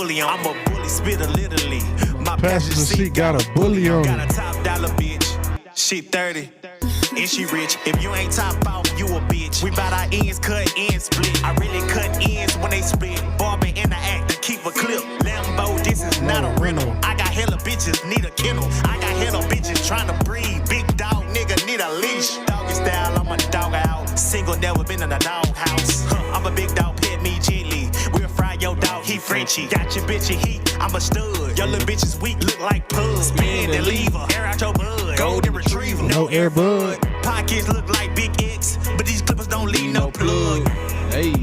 bully on. I'm a bully spitter, literally. My Passenger seat got a bully on got it. a top dollar bitch. She 30. And she rich. If you ain't top off, you a bitch. We bout our ends, cut ends, split. I really cut ends when they split. Barber in the act to keep a clip. Lambo, this is not a rental. I got hella bitches, need a kennel. I got hella bitches trying to breed. Big dog, nigga, need a leash. Doggy style, I'm a dog out. Single, never been in a dog house. I'm a big dog, pet me gently. We'll fry your dog, he Frenchy. Got your bitch in heat, I'm a stud. Your little bitch is weak, look like pug. Spin and leave her, air out your bud. Golden retriever, No air bud. Pockets look like Big X, but these clippers don't leave no plug. Hey,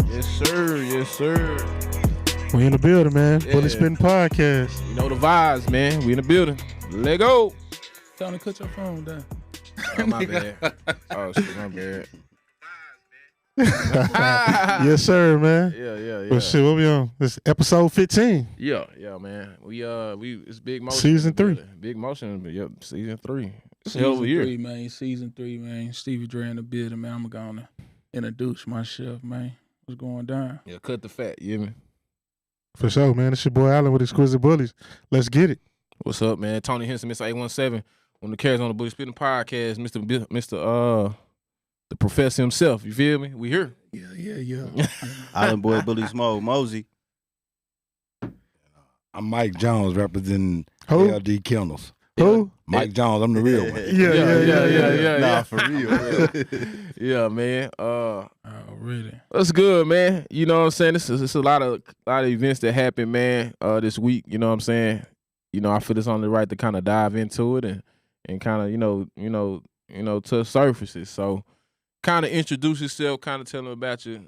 yes sir, yes sir. We in the building, man. Yeah. Bully Spitting Podcast. You know the vibes, man. We in the building. Let go. Tony, cut your phone down. Oh, my bad. Oh shit, my bad. Yes, sir, man. Yeah. Well, shit, what we on? This episode 15. Yeah, man. We it's big motion. Season 3. Big motion, but yep, season 3. It's a hell of a year. Season 3, man. Stevie Dre in the building, man. I'm gonna introduce myself, man. What's going down? Yeah, cut the fat, you hear me? For sure, man. It's your boy Allen with Exquisite Bullies. Let's get it. What's up, man? Tony Henson, Mr. 817, on the Carries on the Bully Spitting Podcast, Mr. The Professor himself. You feel me? We here. Yeah. Island Boy Bully Smoke Mosey. I'm Mike Jones representing Who? LD Kennels. Who? Mike Jones, I'm the real one. Yeah. Nah, for real. Yeah, man. Oh, really? That's good, man. You know what I'm saying? This is a lot of events that happened, man, this week. You know what I'm saying? You know, I feel it's only right to kind of dive into it and kind of, you know, touch surfaces. So kind of introduce yourself, kind of tell them about your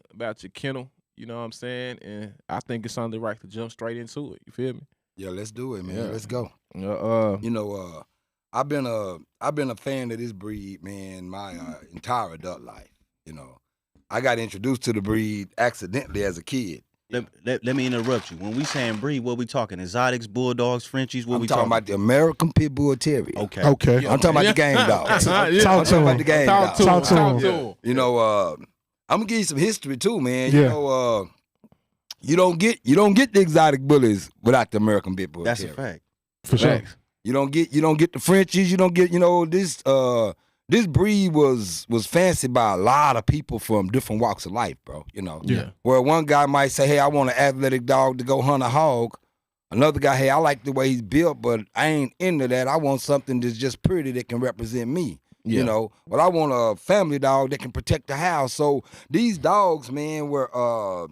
kennel. You know what I'm saying? And I think it's only right to jump straight into it. You feel me? Yeah, let's do it, man. Yeah. Let's go. You know, I've been a fan of this breed, man, my entire adult life. You know, I got introduced to the breed accidentally as a kid. Let me interrupt you. When we saying breed, what we talking? Exotics, bulldogs, Frenchies? What I'm we talking about the American Pit Bull Terrier. Okay. I'm talking about the game dogs. Yeah. Talk to about him. the game Talk dogs. to him. him. You know, I'm gonna give you some history too, man. Yeah. You know, you don't get the exotic bullies without the American Pit Bull That's a Terrier. fact. For sure. Facts. You don't get the Frenchies. You don't get, this breed was fancied by a lot of people from different walks of life, bro. You know, Yeah. where one guy might say, "Hey, I want an athletic dog to go hunt a hog." Another guy, "Hey, I like the way he's built, but I ain't into that. I want something that's just pretty that can represent me." Yeah. You know, but I want a family dog that can protect the house. So these dogs, man, were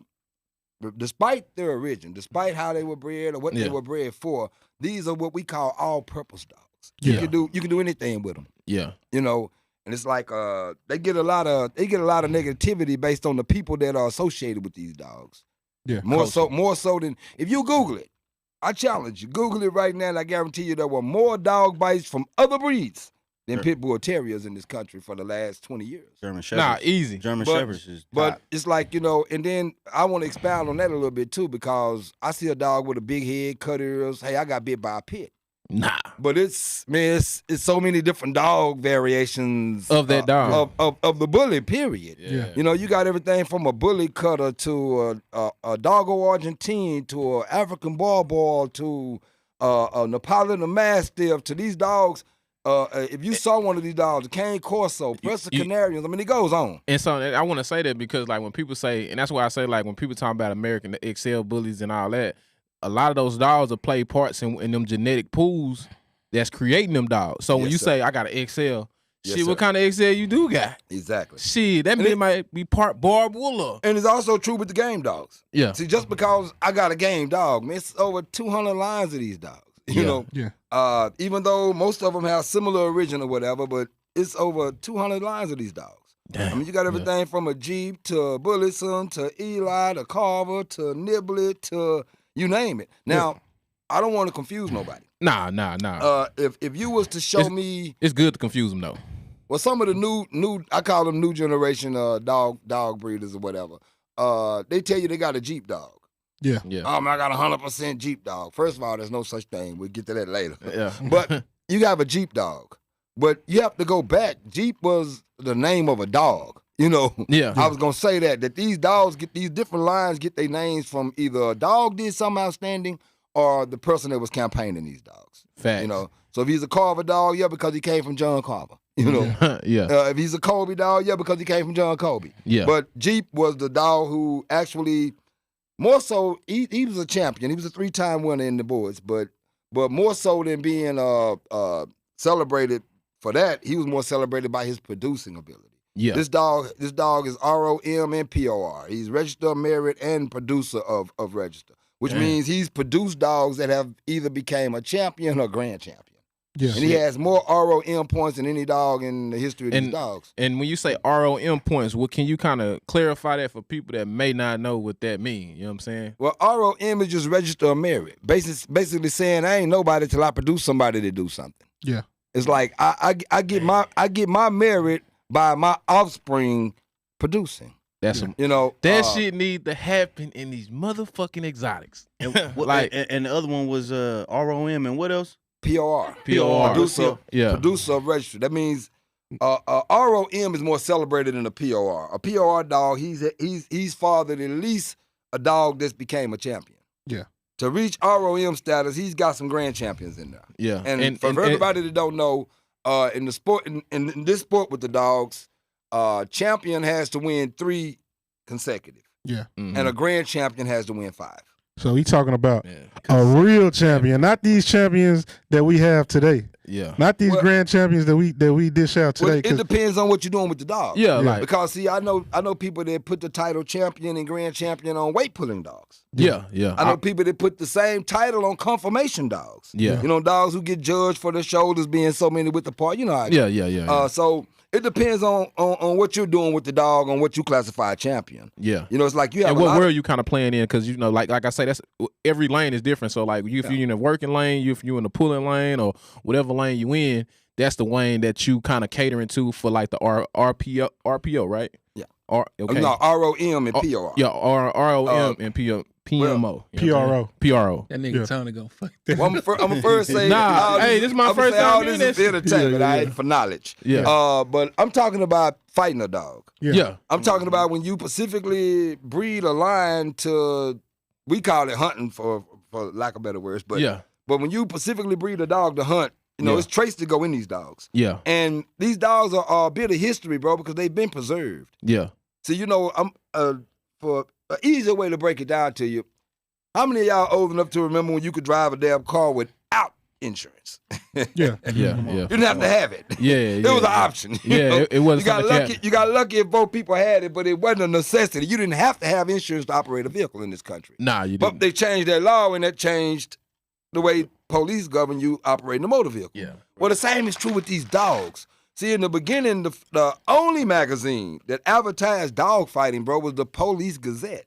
despite their origin, despite how they were bred or what they Yeah. were bred for, these are what we call all-purpose dogs. Yeah. You can do anything with them. Yeah. You know, and it's like they get a lot of negativity based on the people that are associated with these dogs. Yeah. More so than if you Google it. I challenge you, Google it right now, and I guarantee you there were more dog bites from other breeds than Pit Bull Terriers in this country for the last 20 years. German Shepherds. Easy. German But- Shepherds is But top. it's like, and then I want to expound on that a little bit too, because I see a dog with a big head, cut ears. Hey, I got bit by a pit. Nah. But it's so many different dog variations Of that dog. of the bully. Period. Yeah. You know, you got everything from a bully cutter to a Doggo Argentine to an African Barball to a Napoleon Mastiff to these dogs. If you saw one of these dogs, a Cane Corso, Pressa Canarians, I mean, it goes on. And so I want to say that because like when people say, and that's why I say like when people talk about American XL bullies and all that, a lot of those dogs will play parts in them genetic pools that's creating them dogs. So when Yes, you sir. say I got an XL, Yes, shit, what sir. kind of XL you do got? Exactly. Shit, that And might be part Barb Wooler. And it's also true with the game dogs. Yeah. See, just because I got a game dog, man, it's over 200 lines of these dogs. You Yeah. know, Yeah. Even though most of them have similar origin or whatever, but it's over 200 lines of these dogs. Damn. I mean, you got everything from a Jeep to a Bullison to Eli to Carver to Niblet to you name it. Now, I don't want to confuse nobody. Nah. If you was to show me, It's good to confuse them though. well, some of the new I call them new generation dog breeders or whatever. They tell you they got a Jeep dog. Yeah. Yeah. I got 100% Jeep dog. First of all, there's no such thing. We'll get to that later. Yeah. But you have a Jeep dog. But you have to go back. Jeep was the name of a dog. You know, Yeah. I was gonna say that these dogs get these different lines get their names from either a dog did something outstanding or the person that was campaigning these dogs. Facts. You know, so if he's a Carver dog, yeah, because he came from John Carver. You know, yeah. if he's a Kobe dog, yeah, because he came from John Kobe. Yeah. But Jeep was the dog who actually, more so, he was a champion. He was a 3-time winner in the boards, but more so than being celebrated for that, he was more celebrated by his producing ability. Yeah. This dog is ROM and POR. He's register of merit and producer of register, which means he's produced dogs that have either became a champion or grand champion. Yeah. And he has more ROM points than any dog in the history of these dogs. And when you say ROM points, what can you kind of clarify that for people that may not know what that means? You know what I'm saying? Well, ROM is just register of merit. Basically saying I ain't nobody till I produce somebody to do something. Yeah. It's like I get my merit by my offspring producing. That's You know that shit need to happen in these motherfucking exotics. And, Like- and the other one was ROM and what else? POR. POR. Producer of register. That means ROM is more celebrated than a POR. A POR dog, he's fathered at least a dog that's became a champion. Yeah. To reach ROM status, he's got some grand champions in there. Yeah. And for everybody that don't know, in the sport, in this sport with the dogs, champion has to win 3 consecutive, Yeah. and a grand champion has to win 5. So he talking about a real champion, not these champions that we have today. Yeah. Not these grand champions that we dish out Well, today. it depends on what you're doing with the dog. Yeah, like Because see, I know people that put the title champion and grand champion on weight pulling dogs. yeah. I know people that put the same title on conformation dogs. Yeah. You know, dogs who get judged for their shoulders being so many with the part. You know how it is. Yeah. So it depends on what you're doing with the dog, on what you classify a champion. Yeah. You know, it's like you have And a what lot world you kind of playing in? Because you know, like I say, that's every lane is different. So like, if you're in the working lane, if you're in the pulling lane, or whatever lane you in, that's the lane that you kind of catering to for like the RPO, right? Yeah. Okay. No, ROM and POR. Yeah, ROM and PMO. PRO. PRO. That nigga Tony gonna fuck. Well, I'm gonna first say, Nah, hey, this is my first all time this hearing is this. entertainment, all right, for knowledge. Yeah. But I'm talking about fighting a dog. Yeah. I'm talking about when you specifically breed a lion to, we call it hunting for lack of better words, but Yeah. but when you specifically breed a dog to hunt, you know, Yeah. it's traits that go in these dogs. Yeah. And these dogs are a bit of history, bro, because they've been preserved. Yeah. So, you know, I'm for an easier way to break it down to you, how many of y'all old enough to remember when you could drive a damn car without insurance? Yeah. Yeah. You didn't have to have it. Yeah. It was an option. you Yeah, know? it wasn't You got something that you lucky. You got lucky if both people had it, but it wasn't a necessity. You didn't have to have insurance to operate a vehicle in this country. Nah, you But didn't. they changed that law, and that changed the way police govern you operating a motor vehicle. Yeah. Well, the same is true with these dogs. See, in the beginning, the only magazine that advertised dog fighting, bro, was the Police Gazette.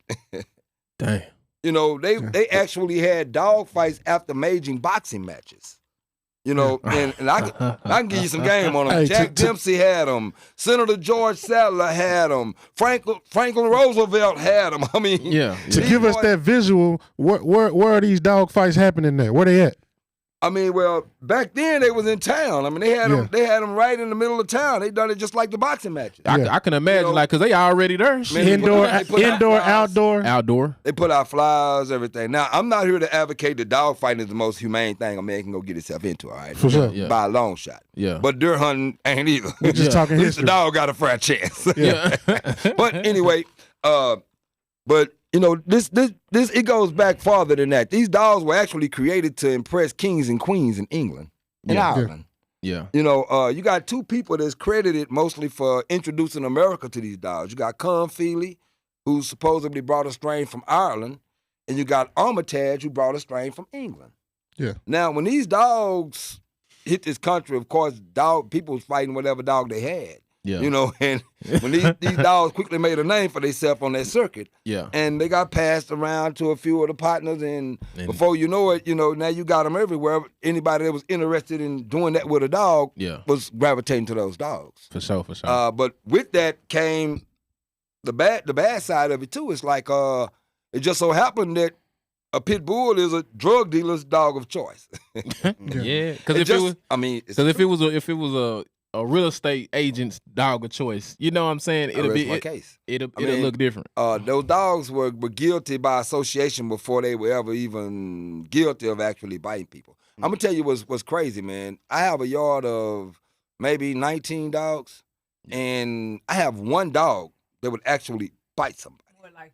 Dang. You know, they actually had dog fights after major boxing matches. You know, and I can give you some game on them. Hey, Jack Dempsey had them. Senator George Sadler had them. Franklin Roosevelt had them. I mean, Yeah. To these give us boys- that visual, where are these dog fights happening at? Where they at? I mean, well, back then they was in town. I mean, they had them. They had them right in the middle of town. They done it just like the boxing matches. I can imagine, You know, like, because they already there. Man, Shit. Indoor, they put out indoor, flyers. outdoor. Outdoor. They put out flyers, everything. Now, I'm not here to advocate that dog fighting is the most humane thing a man can go get himself into. All right, For sure. Yeah. by a long shot. Yeah. But deer hunting ain't either. We're just talking At least the history. dog got a fair chance. Yeah. But anyway, but you know, this it goes back farther than that. These dogs were actually created to impress kings and queens in England and Yeah. Ireland. Yeah. You know, you got 2 people that's credited mostly for introducing America to these dogs. You got Con Feely, who supposedly brought a strain from Ireland, and you got Armitage, who brought a strain from England. Yeah. Now, when these dogs hit this country, of course, people was fighting whatever dog they had. Yeah. You know, and when these dogs quickly made a name for themselves on that circuit, Yeah. and they got passed around to a few of the partners, and before you know it, you know, now you got them everywhere. Anybody that was interested in doing that with a dog Yeah. was gravitating to those dogs. For sure. For sure. But with that came the bad side of it too. It's like it just so happened that a pit bull is a drug dealer's dog of choice. Yeah. Because It if just- it was, I mean, it's because if it was a a real estate agent's dog of choice. You know what I'm saying? I rest my case. It'll I mean, look different. Those dogs were guilty by association before they were ever even guilty of actually biting people. I'm gonna tell you what's crazy, man. I have a yard of maybe 19 dogs, and I have one dog that would actually bite somebody. More like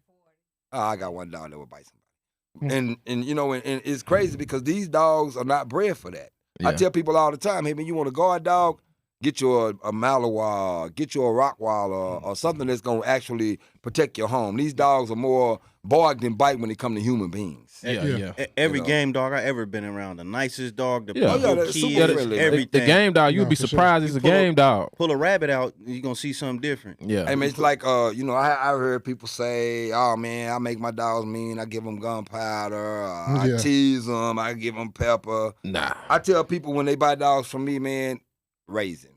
40. I got one dog that would bite somebody. And you know, and it's crazy because these dogs are not bred for that. I tell people all the time, hey man, you want a guard dog? Get you a Malinois, get you a Rottweiler, or something that's gonna actually protect your home. These dogs are more bark than bite when it comes to human beings. Yeah. Every You know. game dog I ever been around, the nicest dog, the Yeah. Oh, yeah, people, that's kids, super friendly, man. everything. The game dog, you'd No, be for sure. surprised it's a game dog. Pull a rabbit out, you're gonna see something different. Yeah. I mean, it's like, you know, I heard people say, oh man, I make my dogs mean. I give them gunpowder. I Yeah. tease them. I give them pepper. Nah. I tell people when they buy dogs from me, man, raise him.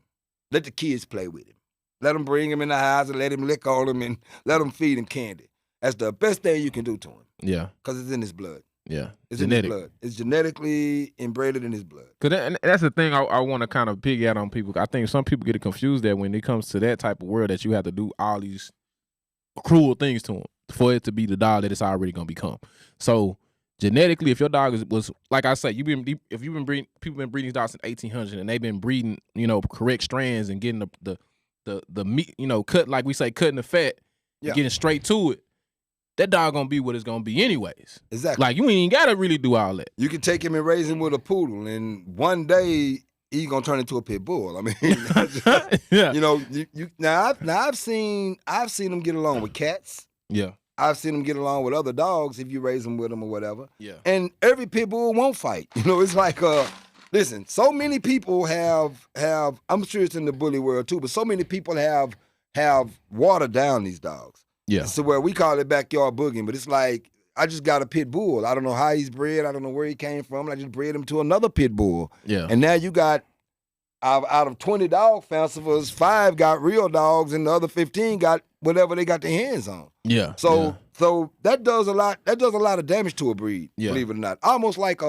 Let the kids play with him. Let them bring him in the house and let him lick on him and let them feed him candy. That's the best thing you can do to him Yeah. because it's in his blood. Yeah. It's Genetic. in his blood. It's genetically inbred in his blood. And that's the thing I want to kind of pig out on people. I think some people get it confused that when it comes to that type of world that you have to do all these cruel things to them for it to be the dog that it's already going to become. So genetically, if your dog was like I say, if you've been breeding, people been breeding these dogs since 1800 and they've been breeding, you know, correct strands and getting the meat, you know, cut like we say, cutting the fat, Yeah. and getting straight to it. That dog gonna be what it's gonna be anyways. Exactly. Like you ain't gotta really do all that. You can take him and raise him with a poodle, and one day he's gonna turn into a pit bull. I mean, Yeah. you know, I've seen them get along with cats. Yeah. I've seen them get along with other dogs if you raise them with them or whatever. Yeah. And every pit bull won't fight. You know, it's like listen, so many people have I'm sure it's in the bully world too, but so many people have watered down these dogs. Yeah. So where we call it backyard boogieing, but it's like I just got a pit bull. I don't know how he's bred. I don't know where he came from. I just bred him to another pit bull. Yeah. And now you got out of 20 dog festivals, 5 got real dogs, and the other 15 got whatever they got their hands on. Yeah. So that does a lot. That does a lot of damage to a breed. Yeah. Believe it or not, almost like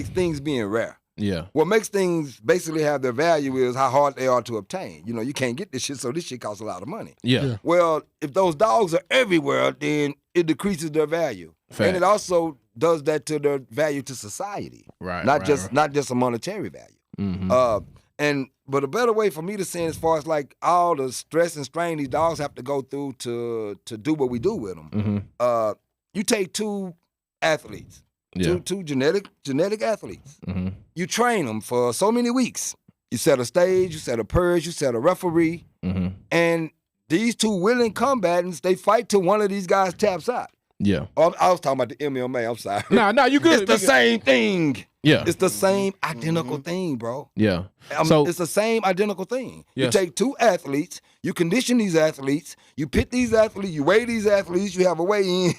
things being rare. Yeah. What makes things basically have their value is how hard they are to obtain. You know, you can't get this shit, so this shit costs a lot of money. Yeah. Yeah. Well, if those dogs are everywhere, then it decreases their value, Fact. and it also does that to their value to society, Right. not right, just a monetary value. Mm-hmm. But a better way for me to say it as far as like all the stress and strain these dogs have to go through to do what we do with them. Mm-hmm. You take 2 athletes, Yeah. two genetic athletes. Mm-hmm. You train them for so many weeks. You set a stage, you set a purge, you set a referee, Mm-hmm. and these 2 willing combatants, they fight till one of these guys taps out. Yeah. Oh, I was talking about the MMA. I'm sorry. Nah, you good. It's the same thing. Yeah. It's the same identical thing, bro. Yeah. I mean, it's the same identical thing. You Yes. take 2 athletes, you condition these athletes, you pit these athletes, you weigh these athletes, you have a weigh-in,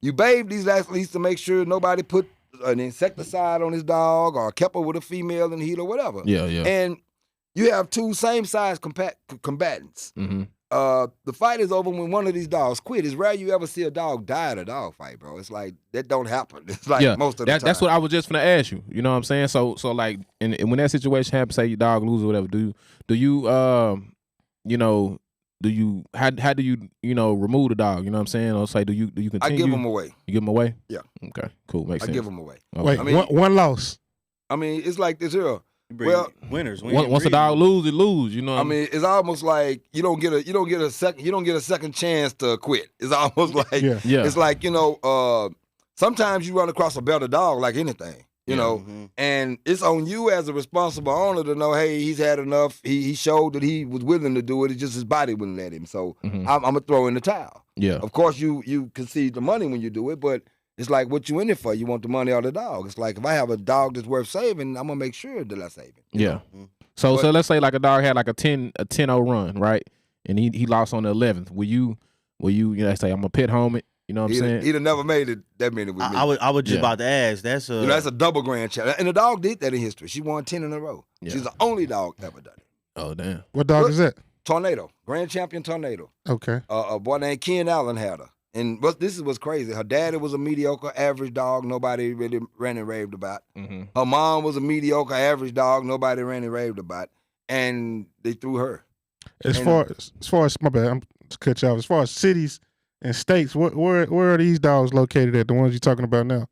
you bathe these athletes to make sure nobody put an insecticide on his dog or kept her with a female in heat or whatever. Yeah. Yeah. And you have 2 same-size combatants. Mm-hmm. The fight is over when one of these dogs quit. It's rare you ever see a dog die in a dog fight, bro. It's like that don't happen. It's like Yeah, most of the time. That's what I was just gonna ask you. You know what I'm saying? So like, and when that situation happens, say your dog loses or whatever, do you how do you remove the dog? You know what I'm saying? Or say do you continue? I give them away. You give them away? Yeah. Okay. Cool. Makes I sense. give them away. Okay. Wait, I mean- one loss. I mean, it's like this here. You breed Well, winners. Once a dog lose, it lose. You know. I mean, it's almost like you don't get a second chance to quit. It's almost like Yeah. Yeah. it's like, sometimes you run across a better dog like anything, you know, and it's on you as a responsible owner to know, hey, he's had enough. He showed that he was willing to do it. It's just his body wouldn't let him. So Mhm. I'm gonna throw in the towel. Yeah. Of course, you concede the money when you do it, but it's like what you in it for? You want the money or the dog? It's like if I have a dog that's worth saving, I'm gonna make sure that I save him. Yeah. So let's say like a dog had like a 10-0 run, right? And he lost on the 11th. Will you say I'm gonna pit home it? You know what I'm saying? He'd have never made it that many with me. I was just Yeah. about to ask. That's that's a double grand champ. And the dog did that in history. She won 10 in a row. Yeah. She's the only dog ever done it. Oh damn. What dog Look. is that? Tornado, grand champion Tornado. Okay. A boy named Ken Allen had her. And this is what's crazy. Her daddy was a mediocre, average dog. Nobody really ran and raved about. Mm-hmm. Her mom was a mediocre, average dog. Nobody ran and raved about. And they threw her. As far as my bad, I'm to cut you off. As far as cities and states, where are these dogs located at? The ones you're talking about now?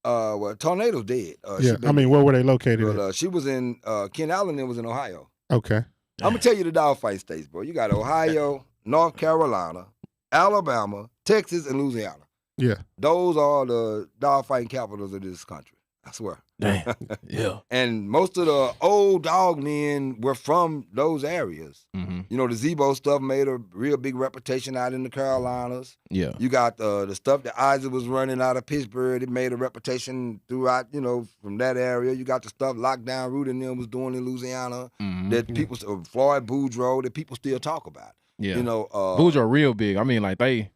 Well, Tornado's dead. Yeah, I mean, where were they located But at? she was in Ken Allen. It was in Ohio. Okay. I'm gonna tell you the dog fight states, bro. You got Ohio, North Carolina, Alabama, Texas, and Louisiana. Yeah. Those are the dog fighting capitals of this country. I swear. Damn. Yeah. And most of the old dog men were from those areas. Mm-hmm. You know, the Zebo stuff made a real big reputation out in the Carolinas. Yeah. You got the stuff that Isaac was running out of Pittsburgh. It made a reputation throughout, you know, from that area. You got the stuff Lockdown Root and them was doing in Louisiana Mm-hmm. that people, Floyd Boudreaux, that people still talk about. Yeah. You know, Bulls are real big. I mean, like they.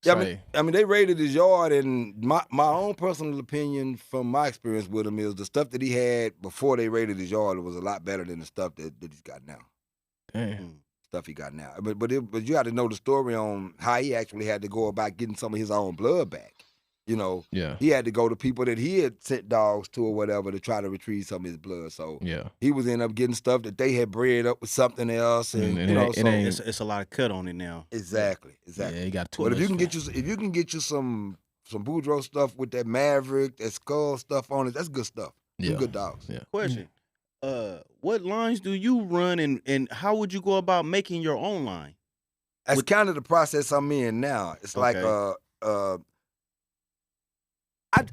yeah, say- I mean, they raided his yard, and my own personal opinion from my experience with him is the stuff that he had before they raided his yard was a lot better than the stuff that he's got now. Damn. Stuff he got now. But you got to know the story on how he actually had to go about getting some of his own blood back. You know, Yeah. he had to go to people that he had sent dogs to or whatever to try to retrieve some of his blood. So Yeah. he was ending up getting stuff that they had bred up with something else, and And you know, it so ain't- It's a lot of cut on it now. exactly. Yeah, he got too But much. if you can get you some Boudreaux stuff with that Maverick, that Skull stuff on it, that's good stuff. Them Yeah. good dogs. Yeah. Question. What lines do you run and how would you go about making your own line? That's kind of the process I'm in now. It's like Okay.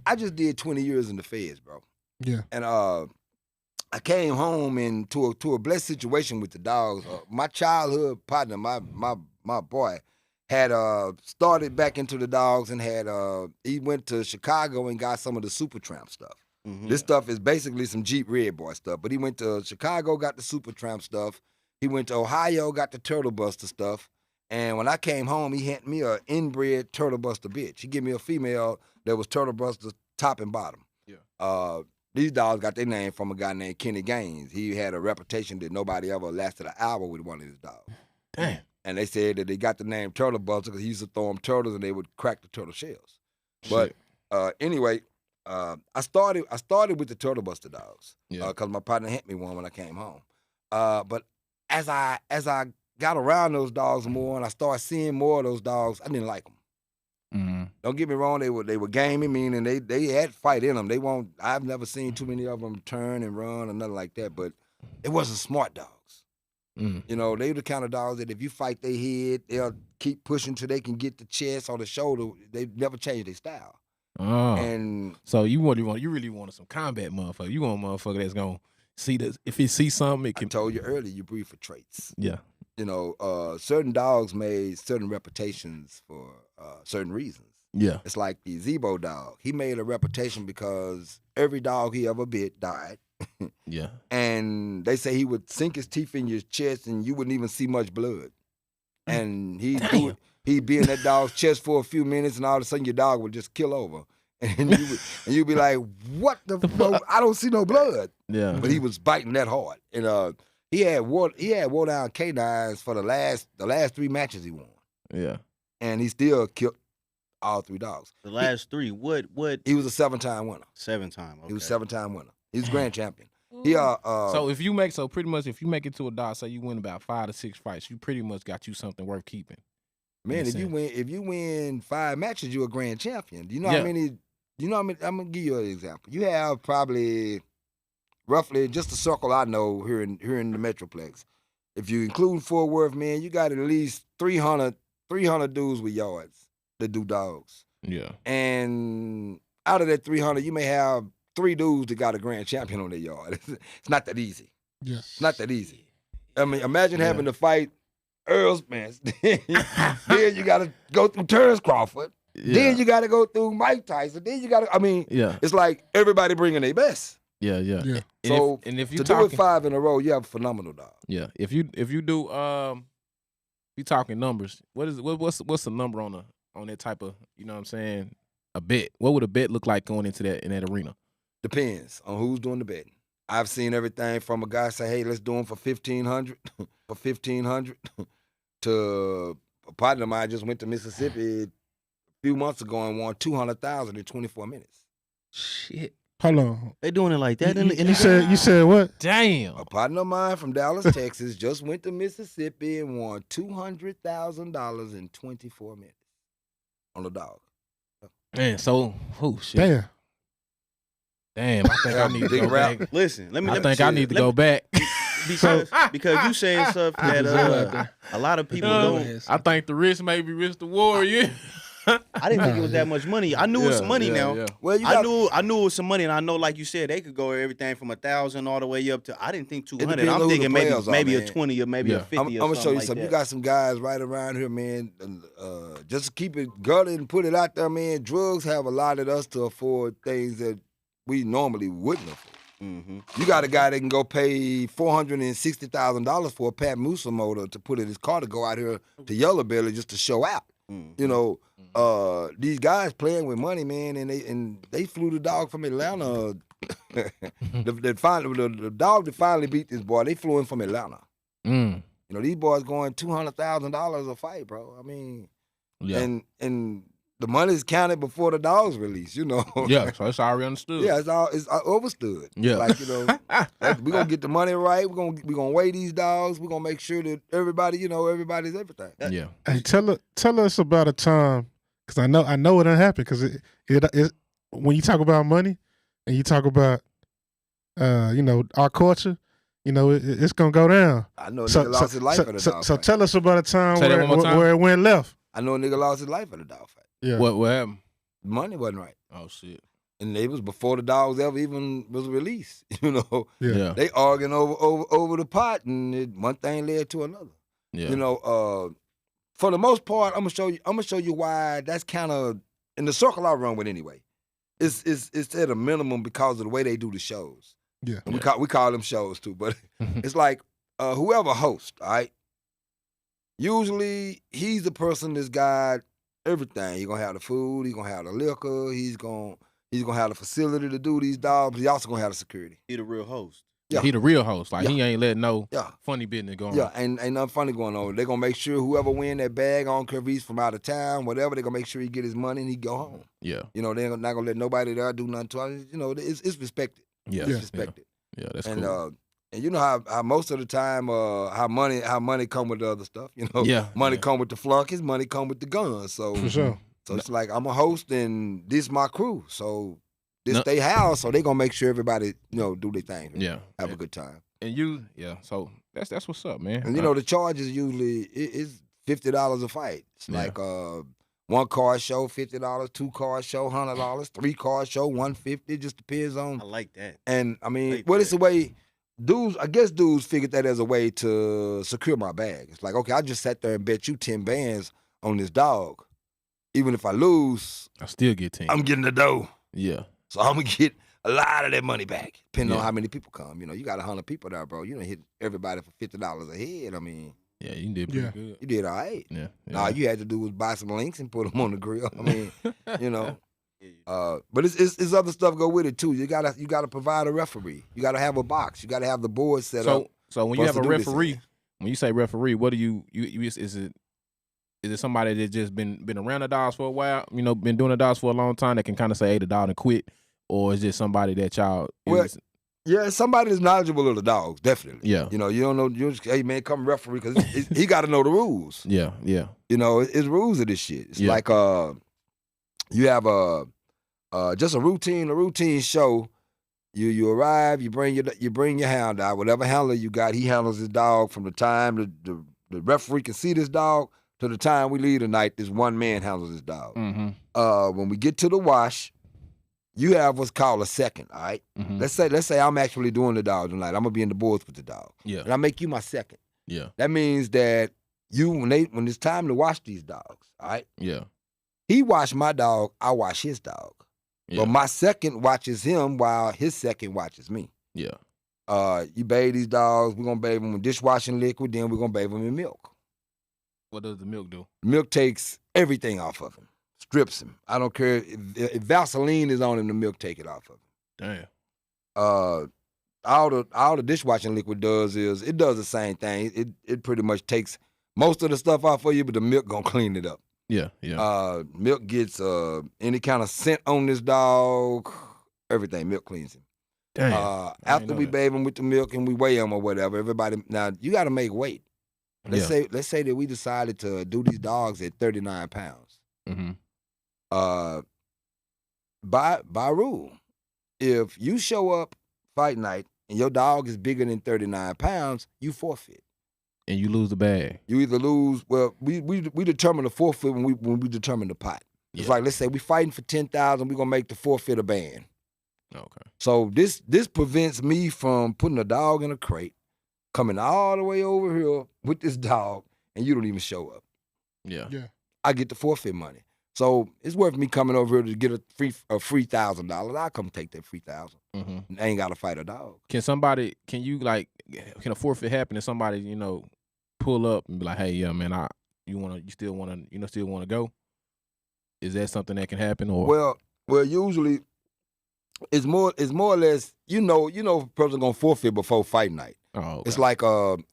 I just did 20 years in the feds, bro. Yeah. And I came home and to a blessed situation with the dogs. My childhood partner, my boy, had started back into the dogs and had he went to Chicago and got some of the Super Tramp stuff. Mhm. This stuff is basically some Jeep Red Boy stuff. But he went to Chicago, got the Super Tramp stuff. He went to Ohio, got the Turtle Buster stuff. And when I came home, he handed me an inbred Turtle Buster bitch. He gave me a female that was Turtle Buster top and bottom. Yeah. These dogs got their name from a guy named Kenny Gaines. He had a reputation that nobody ever lasted an hour with one of his dogs. Damn. And they said that they got the name Turtle Buster because he used to throw them turtles and they would crack the turtle shells. But anyway, I started with the Turtle Buster dogs because my partner handed me one when I came home. But as I got around those dogs more and I started seeing more of those dogs, I didn't like them. Mm-hmm. Don't get me wrong, they were gamey, meaning they had fight in them. I've never seen too many of them turn and run or nothing like that, but it wasn't smart dogs. Mm. You know, they the kind of dogs that if you fight their head, they'll keep pushing till they can get the chest or the shoulder. They never change their style. Oh. And So you really wanted some combat motherfucker. You want a motherfucker that's gonna see this. If he see something, it I can. told you earlier, you breed for traits. Yeah. You know, certain dogs made certain reputations for certain reasons. Yeah. It's like the Zebo dog. He made a reputation because every dog he ever bit died. Yeah. And they say he would sink his teeth in your chest and you wouldn't even see much blood. And he'd be in that dog's chest for a few minutes and all of a sudden your dog would just kill over. And you'd be like, what the fuck? I don't see no blood. Yeah. But he was biting that hard. And he had wore down canines for the last 3 matches he won. Yeah. And he still killed all 3 dogs. The last 3, what He was a 7-time winner. 7-time? Okay. He was a 7-time winner. He was grand champion. He So if you make if you make it to a dog, say you win about 5 to 6 fights, you pretty much got you something worth keeping. man, Makes if you win 5 matches, you're a grand champion. You know how Yeah. many? You know how many? I'm gonna give you an example. You have probably roughly just a circle I know here in the Metroplex. If you include Fort Worth, man, you got at least 300 dudes with yards that do dogs. Yeah. And out of that 300, you may have 3 dudes that got a grand champion on their yard. It's not that easy. Yeah. It's not that easy. I mean, imagine having to fight Earl Spence. Then you got to go through Terrence Crawford. Then you got to go through Mike Tyson. Then you got to, I mean, Yeah. it's like everybody bringing their best. Yeah. Yeah. Yeah. So and if you to talking, do it 5 in a row, you have a phenomenal dog. yeah, if you do you talking numbers, what's the number on that type of, you know what I'm saying, a bet? What would a bet look like going into that in that arena? Depends on who's doing the betting. I've seen everything from a guy say, "Hey, let's do them for $1,500, for $1,500," to a partner of mine just went to Mississippi few months ago and won $200,000 in 24 minutes. Shit. Hold on. They doing it like that. You said what? Damn. A partner of mine from Dallas, Texas, just went to Mississippi and won $200,000 in 24 minutes on a dog. Man, so shit. Damn. I think I need to go back. Listen, I think I need to go back. because you saying stuff that a lot of people don't. I think the risk may be risk the warrior. I didn't think it was that much money. I knew it was some money now. Yeah. Well, I knew it was some money, and I know, like you said, they could go everything from 1,000 all the way up to. I didn't think 200. depends on I'm who the thinking players maybe are, a man. 20 or maybe a 50 I'm or gonna show you like something. that. You got some guys right around here, man. Just to keep it gutted and put it out there, man. Drugs have allotted us to afford things that we normally wouldn't afford. Mm-hmm. You got a guy that can go pay $460,000 for a Pat Musa motor to put in his car to go out here to Yellow Belly just to show out. Mm-hmm. You know, these guys playing with money, man, and they flew the dog from Atlanta. the dog that finally beat this boy, they flew him from Atlanta. Mm. You know, these boys going $200,000 a fight, bro. I mean, Yeah. and the money's counted before the dog's release. You know. Yeah, so it's already understood. Yeah, it's overstood. Yeah. Like, you know, we're gonna get the money right. We're gonna weigh these dogs. We're gonna make sure that everybody, you know, everybody's everything. Yeah. Hey, tell us about a time, because I know it done happened. Because it when you talk about money and you talk about you know, our culture, you know, it's gonna go down. I know a nigga lost his life at a dog So fight. tell us about a time Say that one more time. where it went left. I know a nigga lost his life at a dog fight. Yeah. What happened? Money wasn't right. Oh shit. And it was before the dogs ever even was released. You know, Yeah. they arguing over the pot, and one thing led to another. Yeah. You know, for the most part, I'm gonna show you why that's kind of in the circle I run with anyway. It's at a minimum because of the way they do the shows. Yeah. And we call them shows too, but it's like whoever hosts, all right? Usually he's the person that's got everything. He's gonna have the food, he's gonna have the liquor, he's gonna have the facility to do these dogs, but he also gonna have the security. He the real host. Yeah. He the real host. Like he ain't letting no Yeah. funny business go on. Yeah, ain't nothing funny going on. They're gonna make sure whoever win that bag, I don't care if he's from out of town, whatever, they're gonna make sure he get his money and he go home. Yeah. You know, they're not gonna let nobody there do nothing to him. You know, it's respected. Yeah. It's Yeah. respected. Yeah, that's And cool. and you know how most of the time how money come with the other stuff. You know, Yeah, money yeah. come with the flunkies, money come with the guns. So For sure. so it's like I'm a host and this my crew. So this No. they house, so they gonna make sure everybody, you know, do their thing. Yeah. Have a good time. And you, yeah. So that's what's up, man. And you know the charges usually is $50 a fight. It's Yeah. like 1 car show $50, 2 car show $100, 3 car show $150. It just depends on. I like that. And I mean, Like well, that. it's a way. I guess dudes figured that as a way to secure my bag. It's like, okay, I just sat there and bet you 10 bands on this dog. Even if I lose, I still get 10. I'm getting the dough. Yeah. So I'm gonna get a lot of that money back, depending Yeah. on how many people come. You know, you got 100 people there, bro. You don't hit everybody for $50 a head. I mean, Yeah, you did pretty Yeah. good. you did all right. Yeah. Nah, all you had to do was buy some links and put them on the grill. I mean, you know. But it's other stuff go with it too. You gotta provide a referee. You gotta have a box. You gotta have the board set up. So when for you us have a to do this referee, in. when you say referee, what do you is it somebody that just been around the dogs for a while, you know, been doing the dogs for a long time that can kind of say, hey, the dog and quit, or is it somebody that y'all? Well, Yeah, somebody that's knowledgeable of the dogs, definitely. Yeah. You know, you don't know. You just, hey man, come referee because he got to know the rules. Yeah, yeah, You know, it's rules of this shit. It's Yeah. like you have just a routine show. You arrive, you bring your hound out. Whatever handler you got, he handles his dog from the time the referee can see this dog to the time we leave tonight. This one man handles his dog. mm-hmm. When we get to the wash, you have what's called a second. All right. Mm-hmm. Let's say I'm actually doing the dog tonight. I'm gonna be in the boards with the dog, Yeah, and I make you my second. yeah, That means that when it's time to wash these dogs, all right. yeah, He wash my dog, I wash his dog. yeah, But my second watches him while his second watches me. yeah. You bathe these dogs. We're gonna bathe them with dishwashing liquid. Then we're gonna bathe them in milk. What does the milk do? Milk takes everything off of him, strips him. I don't care if Vaseline is on him. The milk take it off of him. Damn. All the dishwashing liquid does is it does the same thing. It pretty much takes most of the stuff off of you, but the milk gonna clean it up. Yeah. Milk gets any kind of scent on this dog. Everything. Milk cleans him. Damn. I didn't After know we that. bathe him with the milk and we weigh him or whatever, everybody now you got to make weight. Let's say that we decided to do these dogs at 39 pounds. Mm-hmm. By rule, if you show up fight night and your dog is bigger than 39 pounds, you forfeit. And you lose the bag. You either lose. Well, we determine the forfeit when we determine the pot. It's like, let's say we fighting for 10,000, we're gonna make the forfeit a band. Okay. So this prevents me from putting a dog in a crate, coming all the way over here with this dog, and you don't even show up. Yeah. I get the forfeit money. So it's worth me coming over here to get a free $3,000. I'll come take that $3,000. Mm-hmm. I ain't gotta fight a dog. Can a forfeit happen if somebody, pull up and be like, hey, yeah, man, you still wanna go? Is that something that can happen? Or Well, usually it's more or less, if a person gonna forfeit before fight night. Oh, okay. It's like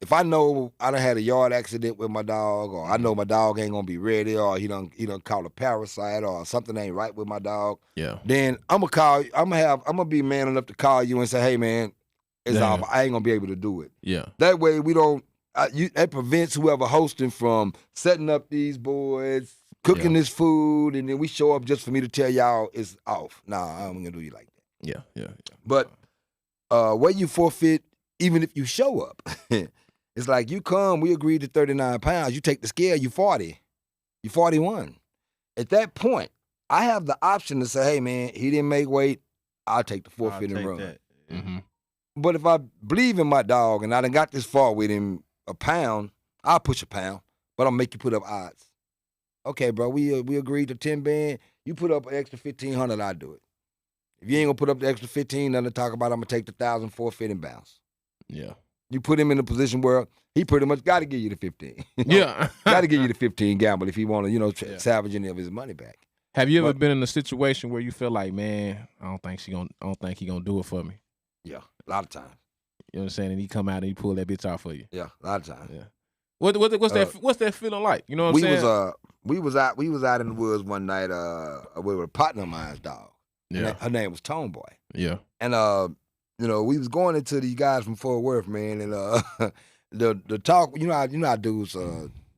if I know I done had a yard accident with my dog, or I know my dog ain't gonna be ready, or he done caught a parasite, or something ain't right with my dog. Yeah. Then I'm gonna be man enough to call you and say, hey man, it's off. I ain't gonna be able to do it. Yeah. That way we don't. That prevents whoever hosting from setting up these boards, cooking this food, and then we show up just for me to tell y'all it's off. Nah, I'm gonna do you like that. Yeah. But where you forfeit, even if you show up, it's like you come, we agreed to 39 pounds, you take the scale, you 40, you 41. At that point, I have the option to say, hey man, he didn't make weight, I'll take the forfeit and run. That. Mm-hmm. But if I believe in my dog and I done got this far with him a pound, I'll push a pound, but I'll make you put up odds. Okay, bro, we agreed to 10 band, you put up an extra 1,500, I'll do it. If you ain't gonna put up the extra 15, nothing to talk about, I'm gonna take the 1,000 forfeit and bounce. Yeah. You put him in a position where he pretty much got to give you the 15. Yeah. Got to give you the 15 gamble if he want to, salvage any of his money back. Have you ever been in a situation where you feel like, man, I don't think he gonna do it for me? Yeah, a lot of times. You know what I'm saying? And he come out and he pull that bitch out for you. Yeah, a lot of times. Yeah. What's that feeling like? You know what I'm saying? We was out in the woods one night with a partner of mine's dog. Yeah. Her name was Tone Boy. Yeah. And we was going into these guys from Fort Worth, man, and the talk, you know how dudes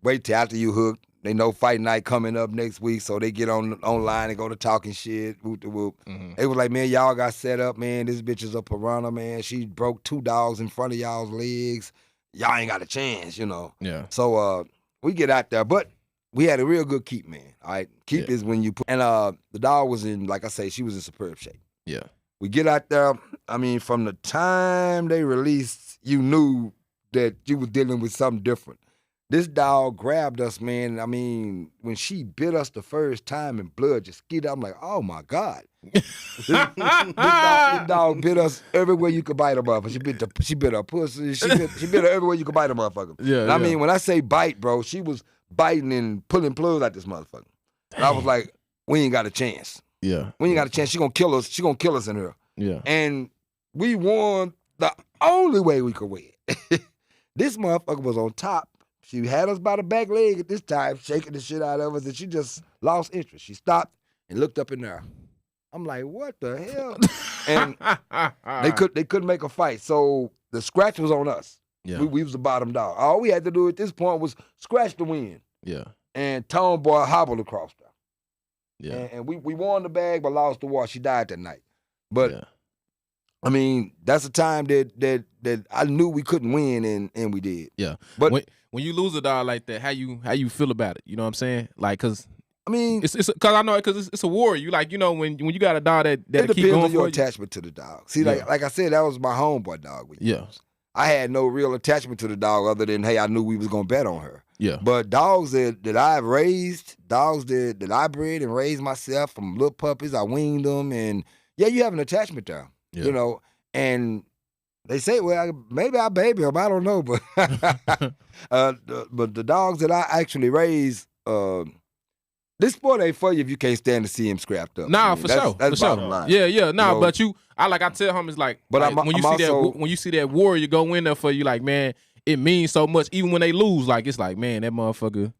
wait till after you hook. They know fight night coming up next week, so they get online and go to talking shit. Whoop de whoop. Mm-hmm. They was like, man, y'all got set up, man. This bitch is a piranha, man. She broke 2 dogs in front of y'all's legs. Y'all ain't got a chance, Yeah. So we get out there, but we had a real good keep, man. All right, keep is when you put, and the dog was in, like I say, she was in superb shape. Yeah. We get out there. I mean, from the time they released, you knew that you was dealing with something different. This dog grabbed us, man. I mean, when she bit us the first time and blood just skied out, I'm like, oh my God. This dog bit us everywhere you could bite a motherfucker. She bit her pussy. She bit her everywhere you could bite a motherfucker. Yeah. And I mean, when I say bite, bro, she was biting and pulling plugs out this motherfucker. And I was like, we ain't got a chance. Yeah. We ain't got a chance. She gonna kill us. She gonna kill us in here. Yeah. And we won the only way we could win. This motherfucker was on top. She had us by the back leg at this time, shaking the shit out of us, and she just lost interest. She stopped and looked up in there. I'm like, what the hell? And they couldn't make a fight. So the scratch was on us. Yeah. We was the bottom dog. All we had to do at this point was scratch the win. Yeah. And Tone Boy hobbled across there. Yeah. And we won the bag but lost the war. She died that night. But yeah. I mean, that's a time that I knew we couldn't win, and we did. Yeah. But when you lose a dog like that, how you feel about it? You know what I'm saying? Like, cause I mean, it's cause I know it's a war. You like, when you got a dog that it keep depends going on your for attachment to the dog. See, like I said, that was my homeboy dog. Yeah. I had no real attachment to the dog other than, hey, I knew we was gonna bet on her. Yeah. But dogs that I've raised, dogs that I bred and raised myself from little puppies, I weaned them, and yeah, you have an attachment there. Yeah. And they say, well, maybe I baby them, I don't know, but but the dogs that I actually raised, this sport ain't for you if you can't stand to see him scrapped up. Nah, I mean, for that's, sure. That's for bottom sure. line. Yeah. Nah, know? but I tell homies like, but when you see that warrior go in there for you, like, man, it means so much. Even when they lose, like, it's like, man, that motherfucker,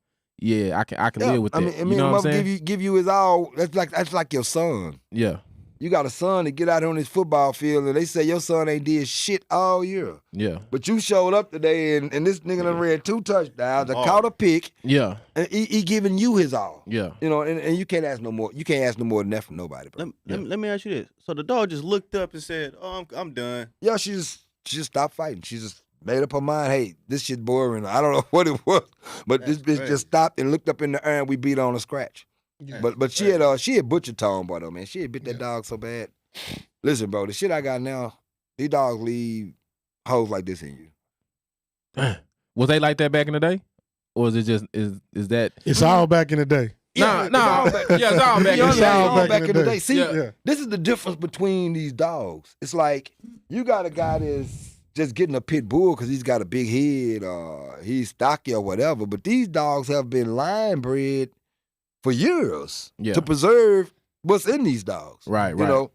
yeah, I can Yeah, live with that. I mean, you know what I'm mother saying? give you his all. That's like your son. Yeah, You got a son to get out on this football field, and they say your son ain't did shit all year. yeah, But you showed up today, and this nigga done ran 2 touchdowns, caught a pick, yeah, and he giving you his all. yeah. You know, and you can't ask no more. You can't ask no more than that from nobody, bro. Let me ask you this. So the dog just looked up and said, "Oh, I'm done." Yeah, she just stopped fighting. She just made up her mind. Hey, this shit boring. I don't know what it was, but this bitch just stopped and looked up in the air, and we beat her on a scratch. Yeah. But she had butcher Tone, boy, though, man. She had bit that dog so bad. Listen, bro, the shit I got now, these dogs leave hoes like this in you. Was they like that back in the day, or is it just is that? It's all back in the day. Nah, it's all back in the day. See, Yeah. this is the difference between these dogs. It's like you got a guy that's just getting a pit bull because he's got a big head or he's stocky or whatever. But these dogs have been line bred for years Yeah. to preserve what's in these dogs. Right, You right. know,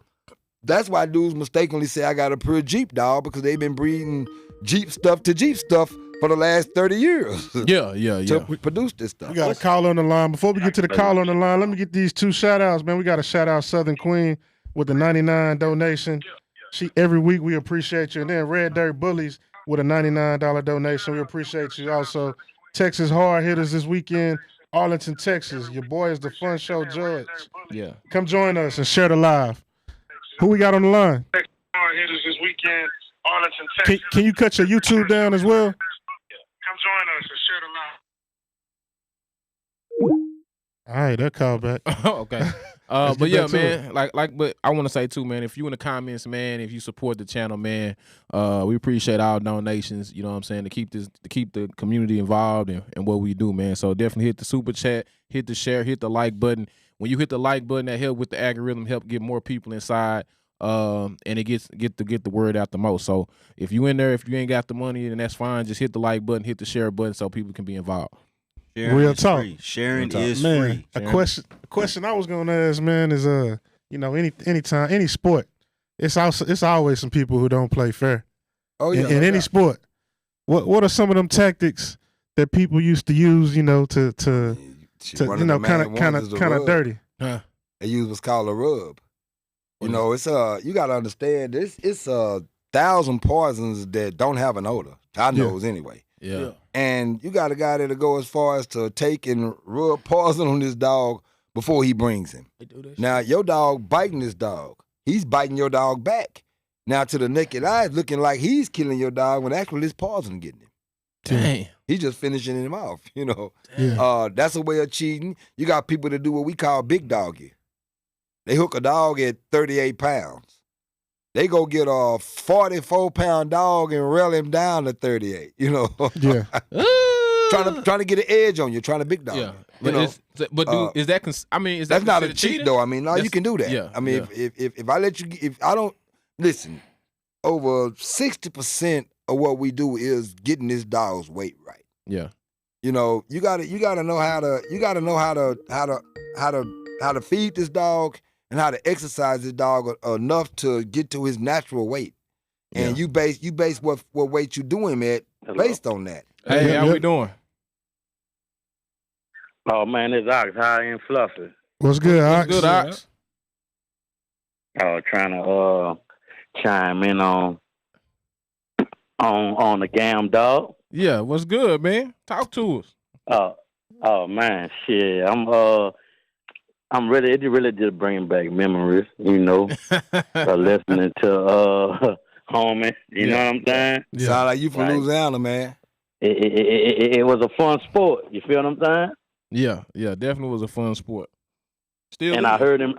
that's why dudes mistakenly say I got a pure Jeep dog because they've been breeding Jeep stuff to Jeep stuff for the last 30 years Yeah, to produce this stuff. We got a call on the line. Before we get to the call on the line, let me get these 2 shout outs, man. We got to shout out Southern Queen with a 99 donation. Every week we appreciate you. And then Red Dirt Bullies with a $99 donation. We appreciate you. Also, Texas Hard Hitters this weekend, Arlington, Texas. Your boy is the Fun Show Judge. yeah. Come join us and share the live. Who we got on the line? Hard hitters this weekend, Arlington, Texas. Can you cut your YouTube down as well? Come join us and share the live. All right, that call back. Okay. Let's But get yeah, back to man, but I want to say too, man, if you in the comments, man, if you support the channel, man, we appreciate all donations, you know what I'm saying, to keep the community involved in what we do, man. So definitely hit the super chat, hit the share, hit the like button. When you hit the like button, that help with the algorithm, help get more people inside. And it get the word out the most. So if you in there, if you ain't got the money, then that's fine. Just hit the like button, hit the share button so people can be involved. Sharing Real is talk. free. Sharing Real talk. is Man, free. a question I was gonna ask, man, is anytime, any sport, it's always some people who don't play fair. Oh yeah, In any sport. What are some of them tactics that people used to use, to kind of dirty? Huh. They use what's called a rub. You know, it's you got to understand it's 1,000 poisons that don't have an odor. I knows anyway. Yeah. And you got a guy that'll go as far as to take and rub poison on this dog before he brings him. Now your dog biting this dog, he's biting your dog back. Now to the naked eye, it's looking like he's killing your dog when actually this poison getting him. Dang. He's just finishing him off. You know, Yeah. that's a way of cheating. You got people that do what we call big doggy. They hook a dog at 38 pounds. They go get a 44-pound dog and rail him down to 38. You know, Yeah. trying to get an edge on you, trying to big dog. Yeah. You know, Is that is that that's not a considered cheat cheating? though. I mean, no, you That's- can do that. yeah, I mean, yeah. if I let you, if I don't listen, over 60% of what we do is getting this dog's weight right. Yeah. You know, you gotta know how to feed this dog and how to exercise this dog enough to get to his natural weight. And you base what weight you do him at based on that. Hey, Yeah, how yeah. we doing? Oh man, it's Ox high and fluffy. What's good, Ox? Good, Ox. Trying to chime in on the gam dog. Yeah, what's good, man? Talk to us. Oh man, shit. I'm really, it really just bringing back memories, you know, listening to homie, you know what I'm saying? Sound like you from Right. Louisiana, man. It was a fun sport, you feel what I'm saying? Yeah, definitely was a fun sport. Still And is. I heard him,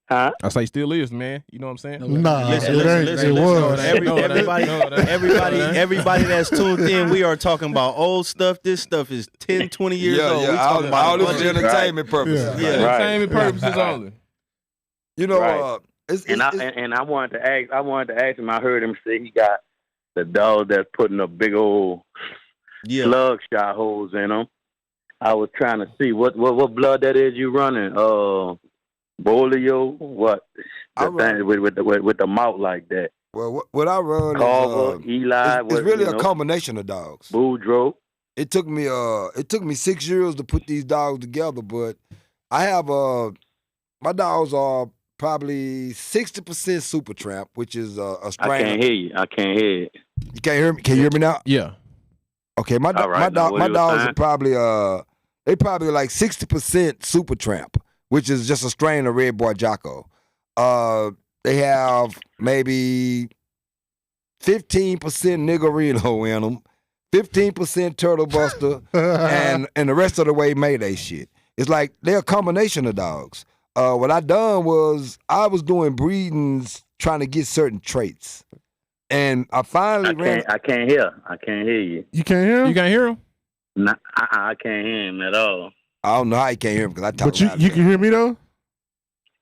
huh? I say still is, man. You know what I'm saying? Nah, Listen, it ain't. listen, It listen. was. Everybody that's tuned in, we are talking about old stuff. This stuff is 10, 20 years old. We talking about all a this bunch for of- entertainment purposes. Yeah. Yeah. Right. Entertainment purposes only. You know, Right. it's And I wanted to ask him. I heard him say he got the dog that's putting up big old Yeah. slug shot holes in them. I was trying to see what blood that is you running. Bolio, what? I The run- thing with the mouth like that. well, what I run Carver, is Eli. it's really you a know, combination of dogs. Boudreaux. it took me 6 years to put these dogs together, but I have my dogs are probably 60% Super Tramp, which is a strain. I can't hear you. I can't hear you. You can't hear me? Can you hear me now? Yeah. Okay, my All right, now, what my you were dogs saying? are probably they probably like 60% Super Tramp, which is just a strain of Red Boy Jocko. They have maybe 15% Niggerino in them, 15% Turtle Buster, and the rest of the way Mayday shit. It's like they're a combination of dogs. What I done was I was doing breedings trying to get certain traits. And I finally I can't hear. I can't hear you. You can't hear him? You can't hear him? Nah, I can't hear him at all. I don't know how you can't hear him because I talk But you loud. you can hear me though?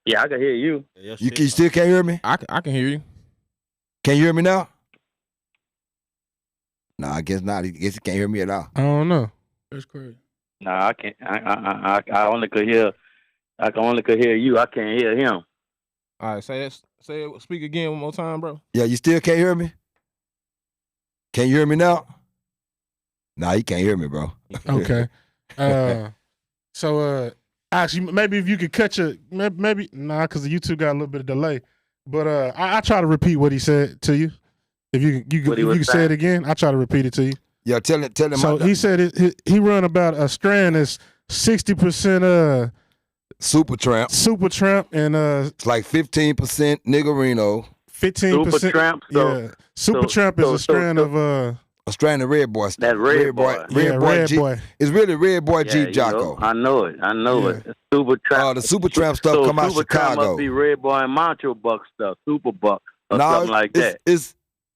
Yeah, I can hear you. You still can't hear me? I can hear you. Can you hear me now? No, I guess not. I guess you can't hear me at all. I don't know. That's crazy. Nah, I can't. I only could hear. I can only could hear you. I can't hear him. All right, say it. Speak again one more time, bro. Yeah, you still can't hear me? Can you hear me now? Nah, you can't hear me, bro. Okay. So actually maybe if you could cut your maybe because the YouTube got a little bit of delay. But I try to repeat what he said to you. If you What he if was you can say saying? it again, I try to repeat it to you. Yeah, tell him. So he said he run about a strand that's 60% Super Tramp. Super Tramp and It's like 15% Niggerino. 15%. Super Tramp. So Yeah, Super Tramp is so- a strand so- of A strand of Red Boy. That Red Boy. Red Jeep. Boy. It's really Red Boy yeah, Jeep you Jocko. know, I know it. I know it. Super Tramp. The Super Tramp stuff so come out Super Tramp Chicago. must be Red Boy and Macho Buck stuff. Super Buck or No, something like that.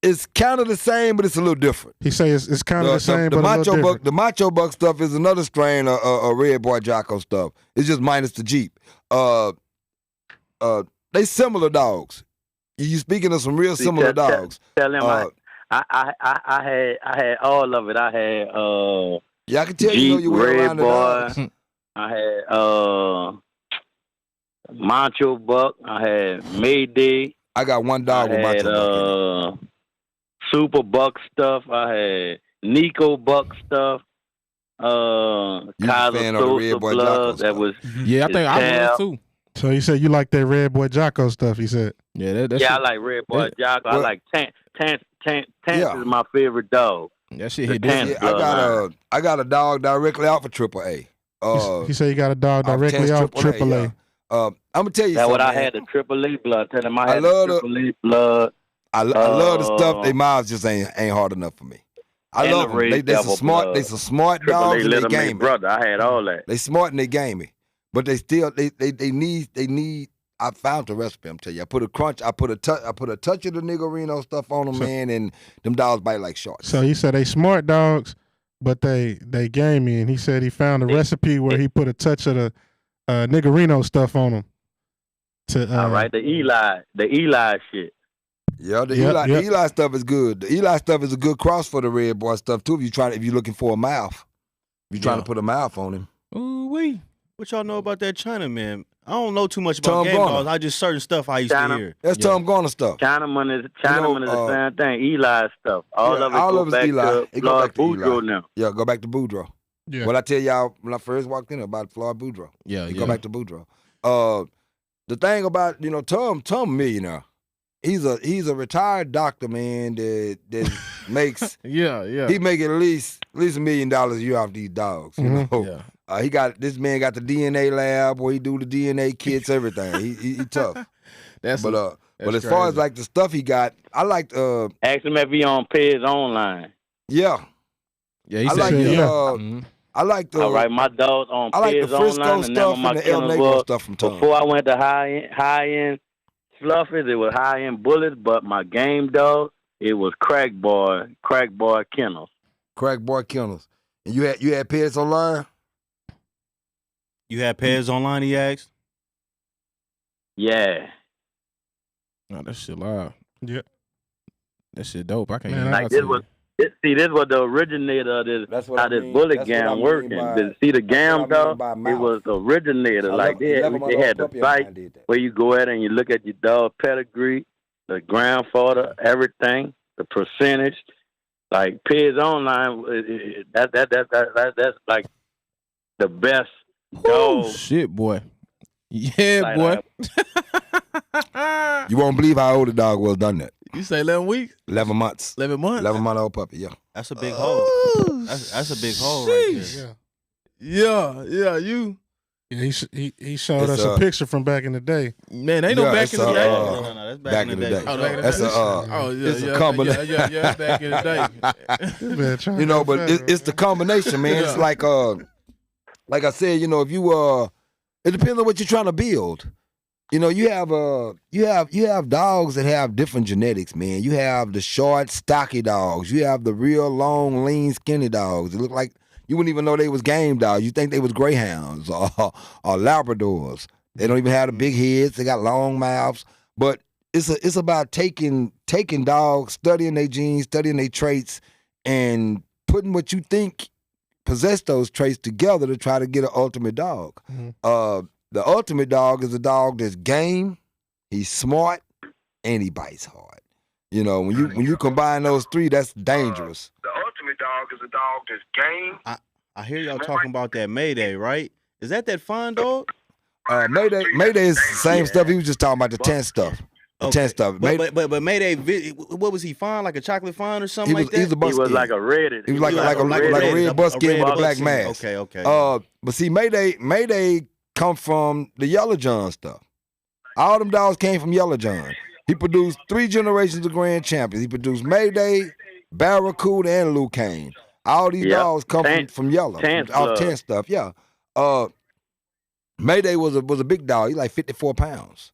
It's kind of the same, but it's a little different. He say it's kind of the same, but a Macho little Buck, different. the Macho Buck stuff is another strain of Red Boy Jocko stuff. It's just minus the Jeep. They similar dogs. You speaking of some real similar dogs. Tell him I had all of it. I had Yeah, I can tell Jeep, you know you were Red around the dogs. Boy. I had Macho Buck. I had Mayday. I got one dog with I Macho had Buck in it. Super Buck stuff. I had Nico Buck stuff. You a Kaiser fan of the Red Sosa Boy Jocko blood. stuff. That was Yeah, I think I Yeah. was too. So he said you like that Red Boy Jocko stuff, he said. Yeah, that yeah. shit, I like Red Boy Jocko. I well- like Tance Yeah. is my favorite dog. that shit hit the different. Yeah, I got a dog directly out for AAA. He said you got a dog off directly 10's off AAA. yeah. I'm gonna tell you That's something. what I man. had, the AAA blood. Tell him I I had love the the- AAA blood. I love the stuff. Uh, They mouths just ain't hard enough for me. I and love the them. Red They some Devil smart. blood. They some smart AAA dogs and they Little Man gamey. brother. I had all that. They smart and they gamey, but they still they need. I found the recipe. I'm telling you. I put a touch of the Niggerino stuff on them, man, and them dogs bite like sharks. So he said they smart dogs, but they gamey, and he said he found a recipe where he put a touch of the Niggerino stuff on them. All right, the Eli shit. Yeah, the Yep, Eli, yep. the Eli stuff is good. The Eli stuff is a good cross for the Red Boy stuff too. If you're looking for a mouth, if you're trying to put a mouth on him. Ooh wee. What y'all know about that Chinaman? I don't know too much about Tom game Garner. dogs. I just certain stuff I used China. to hear. That's Tom Garner stuff. Chinaman is the same thing. Eli stuff. All Yeah, of it all go of it's back Eli. to It go Floyd back to Eli. Boudreaux now. Yeah, go back to Boudreaux. Yeah. What I tell y'all when I first walked in about Floyd Boudreaux. Yeah, You yeah. go back to Boudreaux. The thing about Tom a millionaire. He's a retired doctor, man. That makes Yeah. he make at least $1 million a year off these dogs. You Mhm. know, Yeah. this man got the DNA lab where he do the DNA kits, everything. He tough. That's But that's as far as crazy. like the stuff he got, I like Ask him if he on Pez online. yeah. yeah, he I said like yeah. the Mhm. I like the All right, my dog's on I like the Pez Frisco online. The name stuff of my and the El kennel Negro was stuff from Tom. before I went to high end fluffies. It was high end bullets, but my game dog it was Crack Boy Kennels. Crack Boy Kennels. And you had Pets online? You had Pez online, he asked? Yeah, Oh, that shit live. Yeah. That shit dope. I can't Man, even like lie this to was. you. This was the originator of this. That's How this bullet gam working? See the gam dog? It was the originator. Like they had the site where you go at and you look at your dog pedigree, the grandfather, everything, the percentage. Like Pigs Online, that's like the best Oh dog. shit, boy. Yeah, Like, boy. You won't believe how old the dog was done that. You say 11 weeks? 11 months. 11 months? 11-month-old puppy, yeah. That's a big hole. Oh, That's a big hole right sheesh. there. Yeah, you. Yeah, he showed It's, us a picture from back in the day. Man, ain't no Yeah, back it's, in the uh, day. No, that's back in the day. Oh, back in the That's day. a, Oh, yeah, it's a yeah, combination. yeah, back in the day. Man, trying You to know, go but fast, it's the combination, man. It's like I said, you know, if you it depends on what you're trying to build. You know, you have dogs that have different genetics, man. You have the short, stocky dogs. You have the real long, lean, skinny dogs. They look like you wouldn't even know they was game dogs. You think they was greyhounds or Labradors. They don't even have the big heads. They got long mouths. But it's about taking dogs, studying their genes, studying their traits, and putting what you think possess those traits together to try to get an ultimate dog. Mhm. The ultimate dog is a dog that's game, he's smart, and he bites hard. You know, when you combine those three, that's dangerous. The ultimate dog is a dog that's game. I hear y'all talking about that Mayday, right? Is that fine dog? Mayday is the same stuff. He was just talking about the tent stuff. The tent stuff. But Mayday, what was he fine? Like a chocolate fine or something like that? He was a He buckskin. was like a red. He was like a red buckskin with a black mask. Okay. But see, Mayday come from the Yellow John stuff. All them dogs came from Yellow John. He produced 3 generations of grand champions. He produced Mayday, Barracuda, and Luke Kane. All these dogs come from Yellow, off 10 stuff. Yeah. Mayday was a big dog. He like 54 pounds.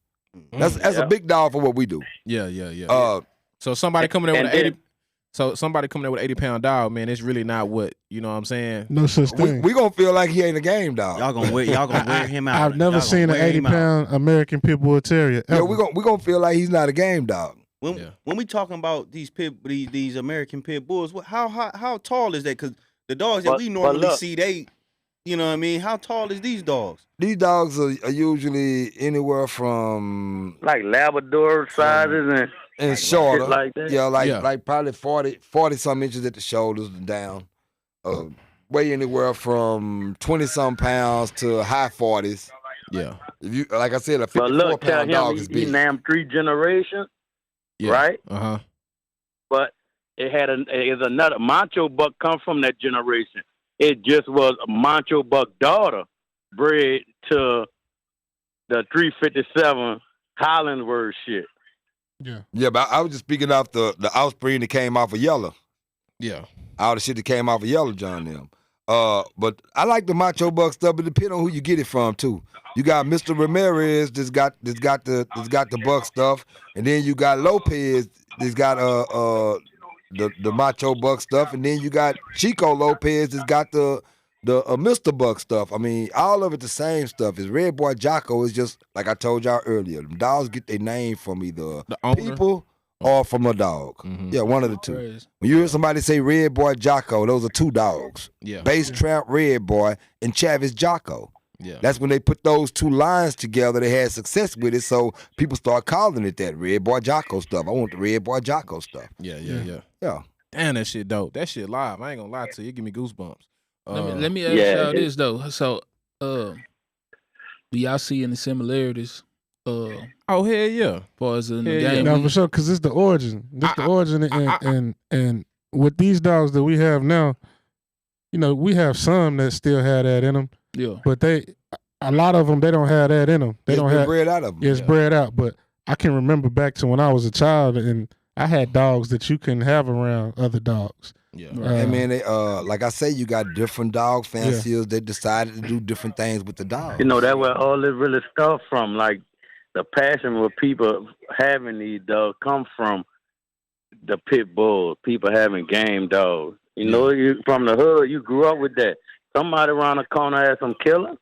That's a big dog for what we do. Yeah. So somebody coming there with an 80. So somebody coming there with an 80-pound dog, man, it's really not what, you know what I'm saying? No such thing. We gonna feel like he ain't a game dog. Y'all gonna wear him out. I've never seen an 80-pound American Pit Bull Terrier. Yeah, Ever. we gonna feel like he's not a game dog. When we talking about these American pit bulls, how tall is that? Because the dogs that we normally see, they, you know what I mean. How tall is these dogs? These dogs are usually anywhere from like Labrador sizes and shorter, like that. Yeah, like probably 40 some inches at the shoulders and down. Weigh anywhere from 20-some pounds to high 40s. Yeah. If you, like I said, a But look, tell 54-pound him dog is he big. named 3 generations, Yeah. right? Uh-huh. But it had another Macho Buck come from that generation. It just was a Macho Buck daughter bred to the 357 Hollandsworth shit. Yeah, but I was just speaking off the offspring that came off of Yellow. Yeah. All the shit that came off of Yellow John them. But I like the Macho Buck stuff, but it depends on who you get it from too. You got Mr. Ramirez that's got the Buck stuff, and then you got Lopez that's got the Macho Buck stuff, and then you got Chico Lopez that's got the Mr. Buck stuff. I mean, all of it the same stuff. Is Red Boy Jocko is just like I told y'all earlier. Them dogs get their name from either The owner? people or from a dog. Mhm. Yeah, one of the two. Crazy. When you hear somebody say Red Boy Jocko, those are 2 dogs. Yeah. Bass Trap Red Boy and Chavis Jocko. Yeah. That's when they put those 2 lines together. They had success with it, so people start calling it that Red Boy Jocko stuff. I want the Red Boy Jocko stuff. Yeah. Yeah. Damn, that shit dope. That shit live. I ain't gonna lie to you. It give me goosebumps. Let me ask Yeah, y'all this though. So, do y'all see any similarities? Oh hell yeah. Far as in the Yeah, game, No, for sure, because it's the origin. This the origin, and with these dogs that we have now, you know, we have some that still have that in them, yeah. but a lot of them, they don't have that in them. They It's don't been have. bred out of them. It's bred out, but I can remember back to when I was a child, and I had dogs that you couldn't have around other dogs. Yeah. Hey man, they, like I say, you got different dog fanciers that decided to do different things with the dog. You know, that's where all this really stuff from. Like the passion with people having these dogs come from the pit bulls. People having game dogs. You know, you from the hood, you grew up with that. Somebody around the corner had some killer.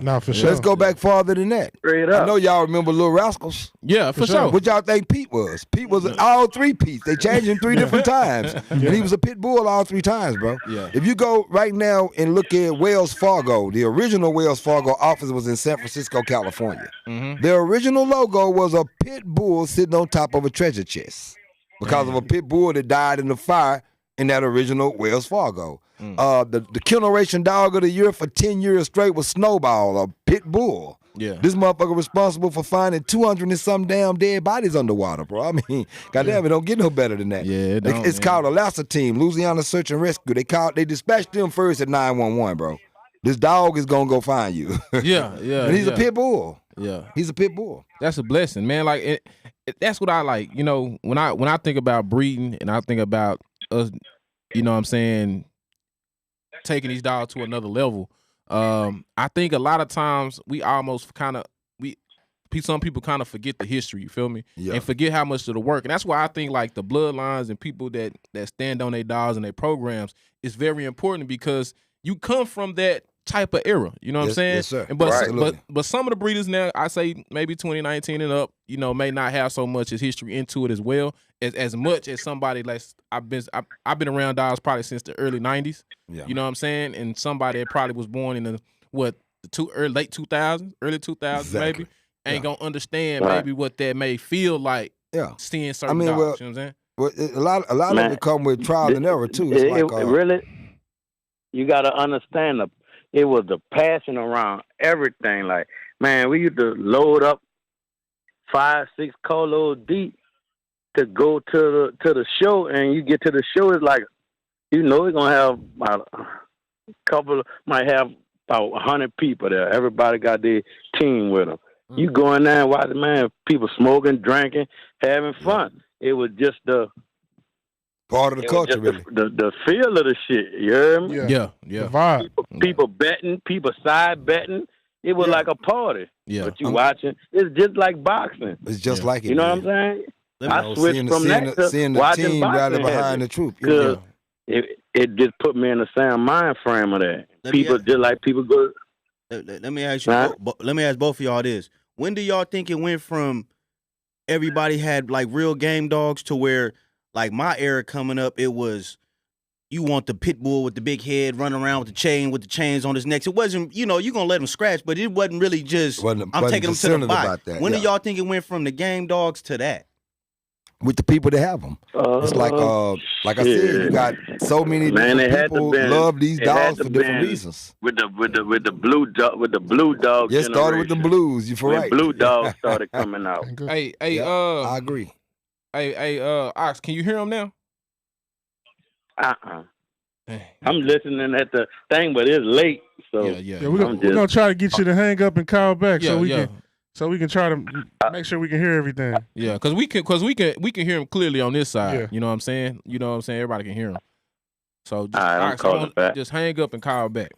Nah, for sure. Let's go back farther than that. Straight I up. know y'all remember Little Rascals. Yeah, for sure. What y'all think Pete was? Pete was all 3 Pete's. They changed him 3 different times. And he was a pit bull all 3 times, bro. Yeah. If you go right now and look at Wells Fargo, the original Wells Fargo office was in San Francisco, California. Mm-hmm. Their original logo was a pit bull sitting on top of a treasure chest because of a pit bull that died in the fire in that original Wells Fargo. The Generation Dog of the Year for 10 years straight was Snowball, a pit bull. Yeah. This motherfucker responsible for finding 200 and some damn dead bodies underwater, bro. I mean, goddamn, it don't get no better than that. Yeah, it's called a LASSA team, Louisiana Search and Rescue. They dispatched them first at 911, bro. This dog is gonna go find you. Yeah. And he's a pit bull. Yeah. He's a pit bull. That's a blessing, man. Like that's what I like. You know, when I think about breeding and I think about us, you know what I'm saying, taking these dogs to another level. I think a lot of times we almost some people kind of forget the history, you feel me? Yeah. And forget how much of the work. And that's why I think like the bloodlines and people that stand on their dogs and their programs is very important because you come from that type of era. You know what I'm saying? Yes, sir. And but some of the breeders now, I say maybe 2019 and up, you know, may not have so much as history into it as well as much as somebody like I've been around dogs probably since the early 90s. Yeah. You know what I'm saying? And somebody that probably was born in the late 2000s, early 2000s Exactly. maybe ain't gonna understand maybe what that may feel like. Yeah. Seeing certain dogs. You know what I'm saying? Well, a lot of it come with trial and error too. It's really, you got to understand it was the passion around everything. Like, man, we used to load up 5-6 carloads deep to go to the show, and you get to the show, it's like, you know, we're gonna have about might have about 100 people there. Everybody got their team with them. You go in there and watch, man, people smoking, drinking, having fun. It was just part of the culture, really. The feel of the shit, you hear me? Yeah. The vibe. People betting, people side betting. It was like a party. Yeah. But you watching, it's just like boxing. It's just like it. You know what I'm saying? I switched from that to seeing the watching team boxing rally behind the troop. Because it just put me in the same mind frame of that. People just like people go. Let me ask you. Let me ask both of y'all this: when do y'all think it went from everybody had like real game dogs to where, like my era coming up, it was you want the pit bull with the big head running around with the chains on his neck. It wasn't, you know, you gonna let him scratch, but it wasn't really just I'm taking him to the box. When do y'all think it went from the game dogs to that? With the people that have them, it's like I said, you got so many people love these dogs for different reasons. With the blue dog. Yeah, started with the blues. You for right. Blue dogs started coming out. Hey, I agree. Hey, Ox, can you hear him now? I'm listening at the thing, but it's late, so yeah. We're gonna try to get you to hang up and call back so we can try to make sure we can hear everything. Yeah, because we can hear him clearly on this side. Yeah. You know what I'm saying? Everybody can hear him. So just hang up and call back.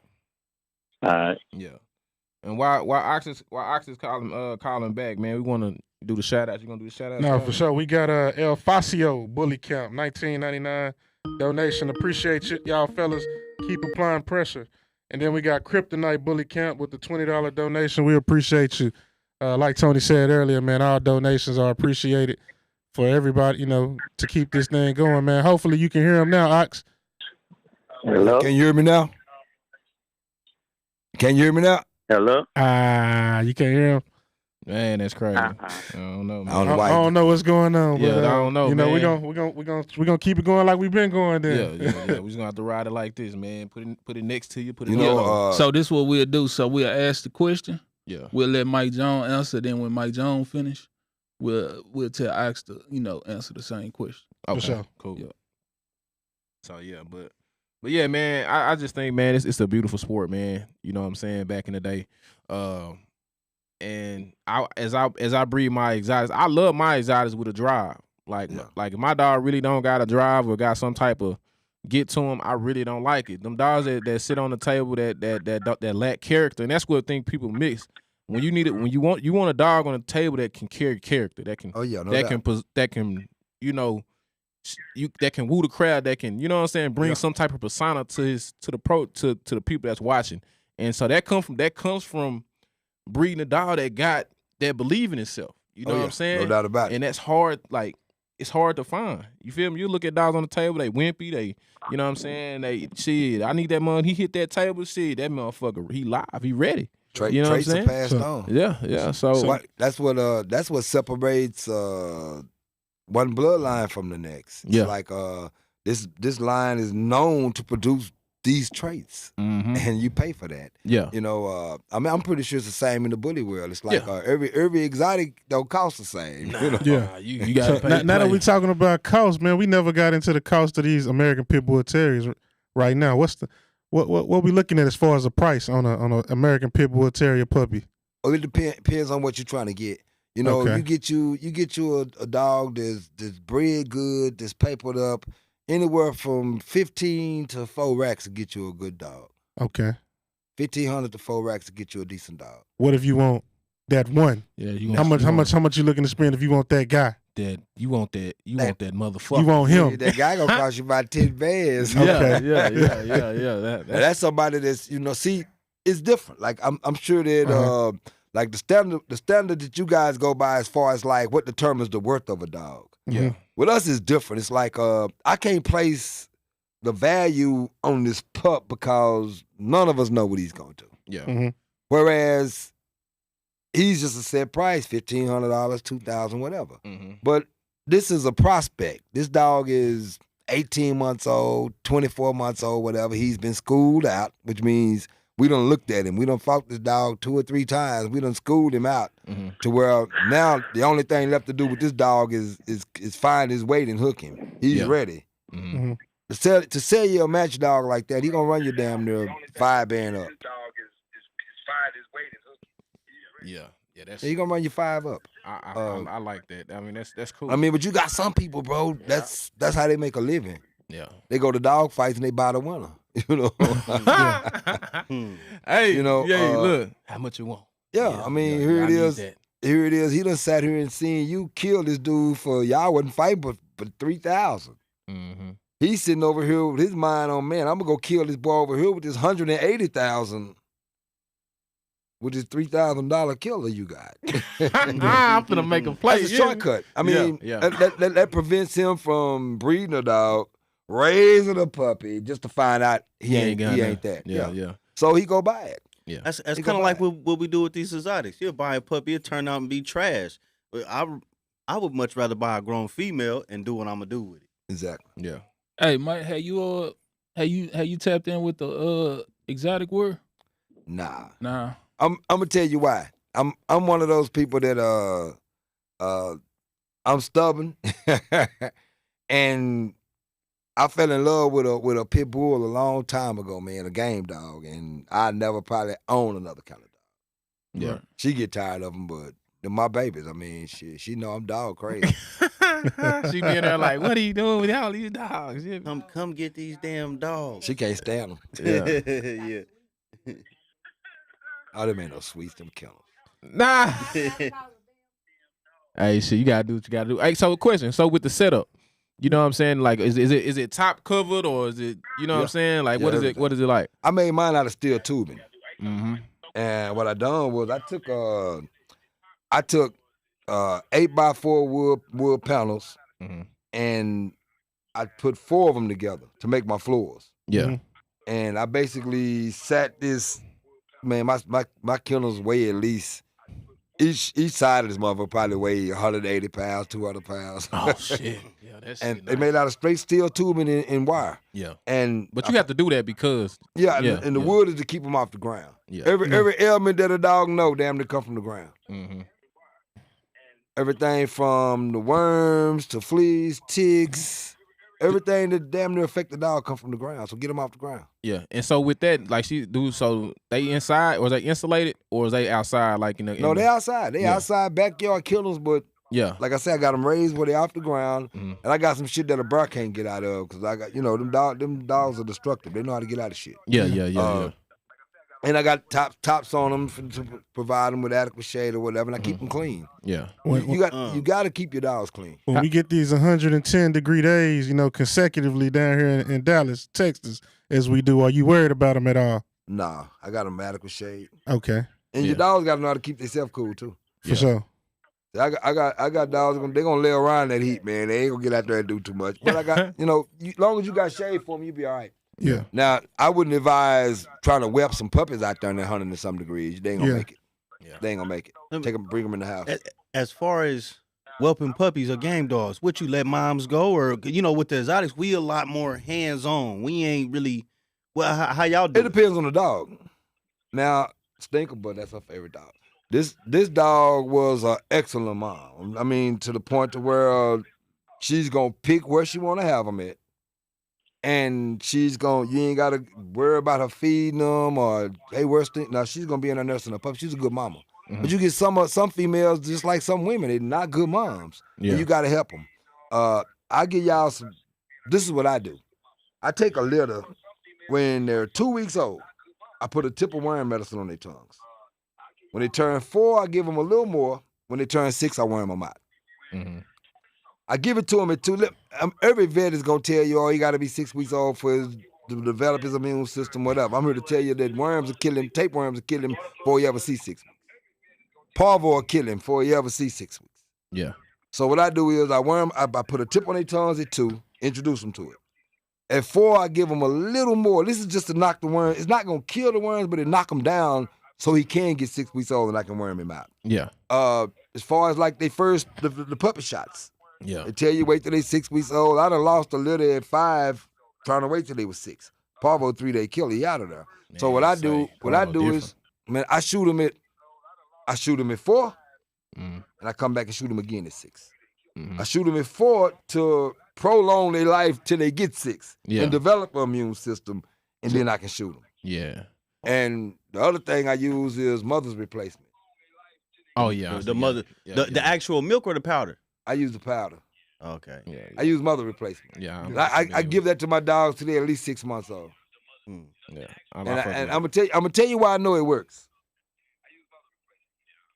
All right. Yeah. And while Ox is calling back, man, we want to do the shout out. You gonna do the shout out? No, for sure. We got El Facio Bully Camp, $19.99 donation. Appreciate y'all fellas. Keep applying pressure. And then we got Kryptonite Bully Camp with the $20 donation. We appreciate you. Like Tony said earlier, man, all donations are appreciated for everybody, you know, to keep this thing going, man. Hopefully you can hear him now, Ox. Hello? Can you hear me now? Hello? You can't hear him? Man, that's crazy. I don't know, man. I don't know what's going on. Yeah, but, I don't know, you know, man. we're gonna keep it going like we've been going then. Yeah. We're just gonna have to ride it like this, man. Put it next to you. So this is what we'll do. So we'll ask the question. Yeah. We'll let Mike Jones answer. Then when Mike Jones finish, we'll tell Ox to, answer the same question. Okay. For sure. Cool. Yeah. So yeah, but yeah, man, I just think, man, it's a beautiful sport, man. You know what I'm saying? Back in the day. And as I breed my exotics, I love my exotics with a drive. Like if my dog really don't got a drive or got some type of get to him, I really don't like it. Them dogs that sit on the table that lack character, and that's what I think people miss. When you want a dog on the table that can carry character, that can that can woo the crowd, that can, you know what I'm saying, bring some type of persona to the people that's watching. And so that comes from breeding a dog that believe in itself. You know what I'm saying? No doubt about it. And that's hard, like, it's hard to find. You feel me? You look at dogs on the table, they wimpy, they, you know what I'm saying? I need that man, he hit that table, that motherfucker, he live, he ready. You know traits what I'm are passed on. Yeah. So that's what separates one bloodline from the next. It's like this line is known to produce these traits, Mm-hmm. and you pay for that. Yeah. You know, I mean, I'm pretty sure it's the same in the bully world. It's like Yeah. every exotic don't cost the same. You know? Yeah. You got to So pay. now that we're talking about cost, man, we never got into the cost of these American Pit Bull Terriers right now. What's the what we looking at as far as the price on a American Pit Bull Terrier puppy? Oh, it depends on what you're trying to get. You know, Okay. you get you a dog that's bred good, that's papered up. Anywhere from 15 to 4 racks to get you a good dog. Okay. 1,500 to 4 racks to get you a decent dog. What if you want that one? Yeah. You How much you looking to spend if you want that guy? You want that motherfucker. You want him? That guy gonna cost you about 10 bands. Yeah, Okay. yeah. Now, that's somebody that's see, it's different. Like I'm sure that like the standard that you guys go by as far as like what determines the worth of a dog. Yeah. With us it's different. It's like I can't place the value on this pup because none of us know what he's gonna do. Yeah. Mm-hmm. Whereas he's just a set price, $1,500, $2,000, whatever. Mm-hmm. But this is a prospect. This dog is 18 months old, 24 months old, whatever. He's been schooled out, which means we done looked at him. We done fought this dog 2 or 3 times. We done schooled him out to where now the only thing left to do with this dog is find his weight and hook him. He's ready. Mm-hmm. To sell you a match dog like that, he gonna run you damn near 5 band up. This dog is find his weight and hook him. Yeah. Yeah. That's. He gonna run you 5 up. I like that. I mean, that's cool. I mean, but you got some people, bro. That's how they make a living. yeah. They go to dog fights and they buy the winner. You know. Hey, You know, look, how much you want? Yeah, I mean, yeah, here I it need is. that. Here it is. He done sat here and seen you kill this dude for y'all wasn't fighting but for 3,000. Mm-hmm. He's sitting over here with his mind on, man, I'm gonna go kill this boy over here with this 180,000 with this $3,000 killer you got. I'm finna make a play. That's a shortcut. I mean, yeah. That prevents him from breeding a dog, raising a puppy, just to find out he ain't that. Yeah. So he go buy it. Yeah. That's He kind gonna of like buy what we do with these exotics. You'll buy a puppy, it turn out and be trash. But I would much rather buy a grown female and do what I'm gonna do with it. Exactly. Yeah. Hey, Mike, have you tapped in with the exotic word? Nah. Nah. I'm gonna tell you why. I'm one of those people that I'm stubborn, and I fell in love with a pit bull a long time ago, man, a game dog, and I never probably own another kind of dog. Yeah. She get tired of them, but they're my babies. I mean, she know I'm dog crazy. She be in there like, what are you doing with all these dogs? Yeah. Come get these damn dogs. She can't stand them. Yeah. Yeah. Oh, them ain't no sweets, them kill 'em. Nah. Hey, shit, you gotta do what you gotta do. Hey, so a question. So with the setup, you know what I'm saying? Like, is it top covered or is it, you know what I'm saying? Like, Yeah, what is everything. it? What is it like? I made mine out of steel tubing. Mm-hmm. And what I done was I took 8x4 wood panels Mhm. and I put 4 of them together to make my floors. Yeah. Mhm. And I basically sat this, man, my kennels weigh at least, each side of this motherfucker probably weigh 180 pounds, 200 pounds. Oh shit. Yeah, that's And they made out of straight steel tubing and wire. Yeah. And But you have to do that because and the wood is to keep them off the ground. yeah. Every element that a dog know, damn near come from the ground. Mm-hmm. Everything from the worms to fleas, ticks, everything that damn near affect the dog come from the ground. So get them off the ground. Yeah. And so with that, like she do, so they inside or is they insulated or is they outside? Like No, they outside. They Yeah. outside backyard killers, but Yeah. like I said, I got them raised where they off the ground, Mhm. and I got some shit that a bear can't get out of because I got them dogs are destructive. They know how to get out of shit. Yeah. And I got tops on them to provide them with adequate shade or whatever, and I keep them clean. Yeah. You got to keep your dogs clean. When we get these 110-degree days, consecutively down here in Dallas, Texas, as we do, are you worried about them at all? Nah, I got them adequate shade, Okay, and your dogs got to know how to keep themselves cool too. for sure. I got dogs. They gonna lay around that heat, man. They ain't gonna get out there and do too much. But I got, long as you got shade for them, you be all right. Yeah. Now I wouldn't advise trying to whelp some puppies out there in that 100 and some degrees. They ain't gonna Yeah. make it. Yeah. They ain't gonna make it. Bring them in the house. As far as whelping puppies or game dogs? Would you let moms go, or with the exotics, we a lot more hands on. We ain't really. Well, how y'all do? It depends on the dog. Now, Stinker, but that's her favorite dog. This dog was an excellent mom. I mean, to the point to where she's gonna pick where she want to have them at, and you ain't gotta worry about her feeding them or hey, where's Stinker? Now she's gonna be in there nursing her puppy. She's a good mama. Mhm. But you get some females just like some women. They're not good moms. Yeah. And you gotta help them. I give y'all some. This is what I do. I take a litter when they're 2 weeks old. I put a tip of worm medicine on their tongues. When they turn 4, I give them a little more. When they turn 6, I worm them out. Mm-hmm. I give it to them at 2. Every vet is gonna tell you, oh, he got to be 6 weeks old to develop his immune system, whatever. I'm here to tell you that worms will kill him. Tapeworms will kill him before he ever sees 6 weeks. Parvo will kill him before he ever sees 6 weeks. Yeah. So what I do is I put a tip on their tongues at 2, introduce them to it. At 4, I give them a little more. This is just to knock the worm. It's not gonna kill the worms, but it knock them down so he can get 6 weeks old and I can worm him out. Yeah. As far as like the puppy shots, Yeah. they tell you wait till they 6 weeks old. I done lost a litter at 5 trying to wait till they was 6. Parvo 3-day killer, he out of there. So what I do is, man, I shoot him at 4, and I come back and shoot him again at 6. Mm-hmm. I shoot them at 4 to prolong their life till they get 6 Yeah. and develop an immune system, and then I can shoot them. Yeah. And the other thing I use is mother's replacement. Oh yeah. The mother, the actual milk or the powder? I use the powder. Okay. Yeah. I use mother replacement. Yeah. I give that to my dogs till they're at least 6 months old. Yeah. And I'm gonna tell you why I know it works.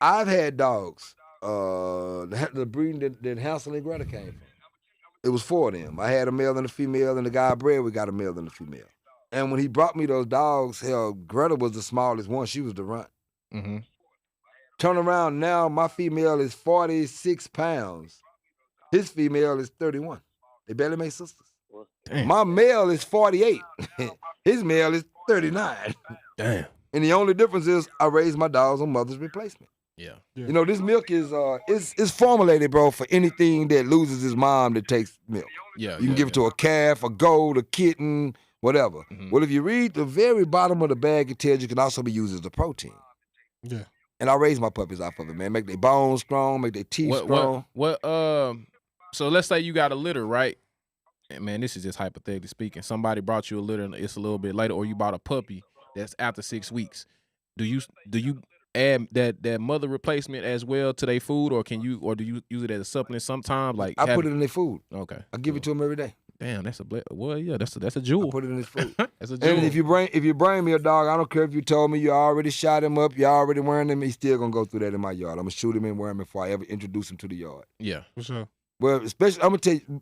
I've had dogs. The breeding that Hansel and Gretel came from. It was 4 of them. I had a male and a female, and the guy I bred, we got a male and a female. And when he brought me those dogs, hell, Gretel was the smallest one. She was the runt. Mm-hmm. Turn around now, my female is 46 pounds. His female is 31. They barely make sisters. Damn. My male is 48. His male is 39. Damn. And the only difference is I raised my dogs on mother's replacement. Yeah. You know, this milk is formulated, bro, for anything that loses his mom that takes milk. Yeah. You can give it to a calf, a goat, a kitten, whatever. Mhm. Well, if you read the very bottom of the bag, it tells you can also be used as a protein. Yeah. And I raise my puppies off of it, man. Make their bones strong, make their teeth strong. So let's say you got a litter, right? And man, this is just hypothetically speaking. Somebody brought you a litter and it's a little bit later, or you bought a puppy that's after 6 weeks. Do you add that mother replacement as well to their food, or do you use it as a supplement sometimes? Like I put it in their food. Okay. I give it to them every day. Damn, that's a jewel. I put it in his food. That's a jewel. And if you bring me a dog, I don't care if you told me you already shot him up, you already wearing him, he's still gonna go through that in my yard. I'm gonna shoot him and wear him before I ever introduce him to the yard. Yeah. For sure. Well, especially I'm gonna tell you,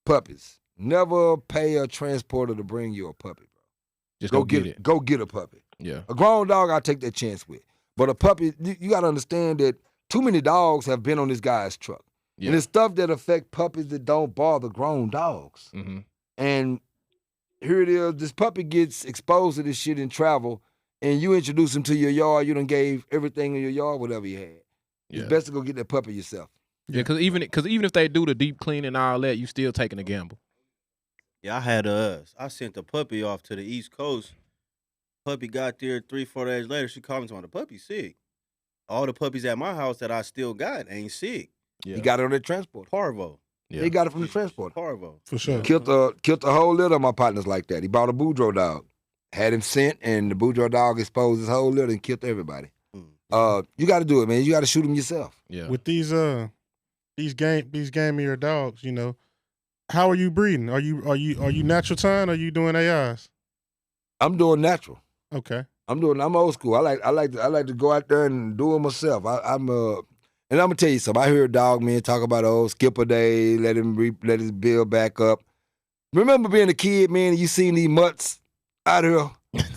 puppies. Never pay a transporter to bring you a puppy, bro. Just go get it. Go get a puppy. Yeah. A grown dog, I'll take that chance with. But a puppy, you gotta understand that too many dogs have been on this guy's truck. Yeah. And it's stuff that affect puppies that don't bother grown dogs. Mm-hmm. And here it is, this puppy gets exposed to this shit in travel, and you introduce him to your yard, you done gave everything in your yard, whatever you had. Yeah. It's best to go get that puppy yourself. Yeah, because even if they do the deep cleaning and all that, you still taking a gamble. Yeah, I sent the puppy off to the East Coast. Puppy got there 3-4 days later. She called me and told me the puppy's sick. All the puppies at my house that I still got ain't sick. Yeah. He got it on that transport. Parvo. Yeah. He got it from the transport. Parvo. For sure. Killed the whole litter of my partners like that. He bought a Boudreaux dog, had him sent, and the Boudreaux dog exposed his whole litter and killed everybody. You got to do it, man. You got to shoot him yourself. Yeah. With these game of your dogs, you know, how are you breeding? Are you natural time? Or are you doing AIs? I'm doing natural. Okay. I'm old school. I like to go out there and do it myself. And I'm gonna tell you something. I heard dog men talk about skip a day, let his bill back up. Remember being a kid, man, and you seen these mutts out here.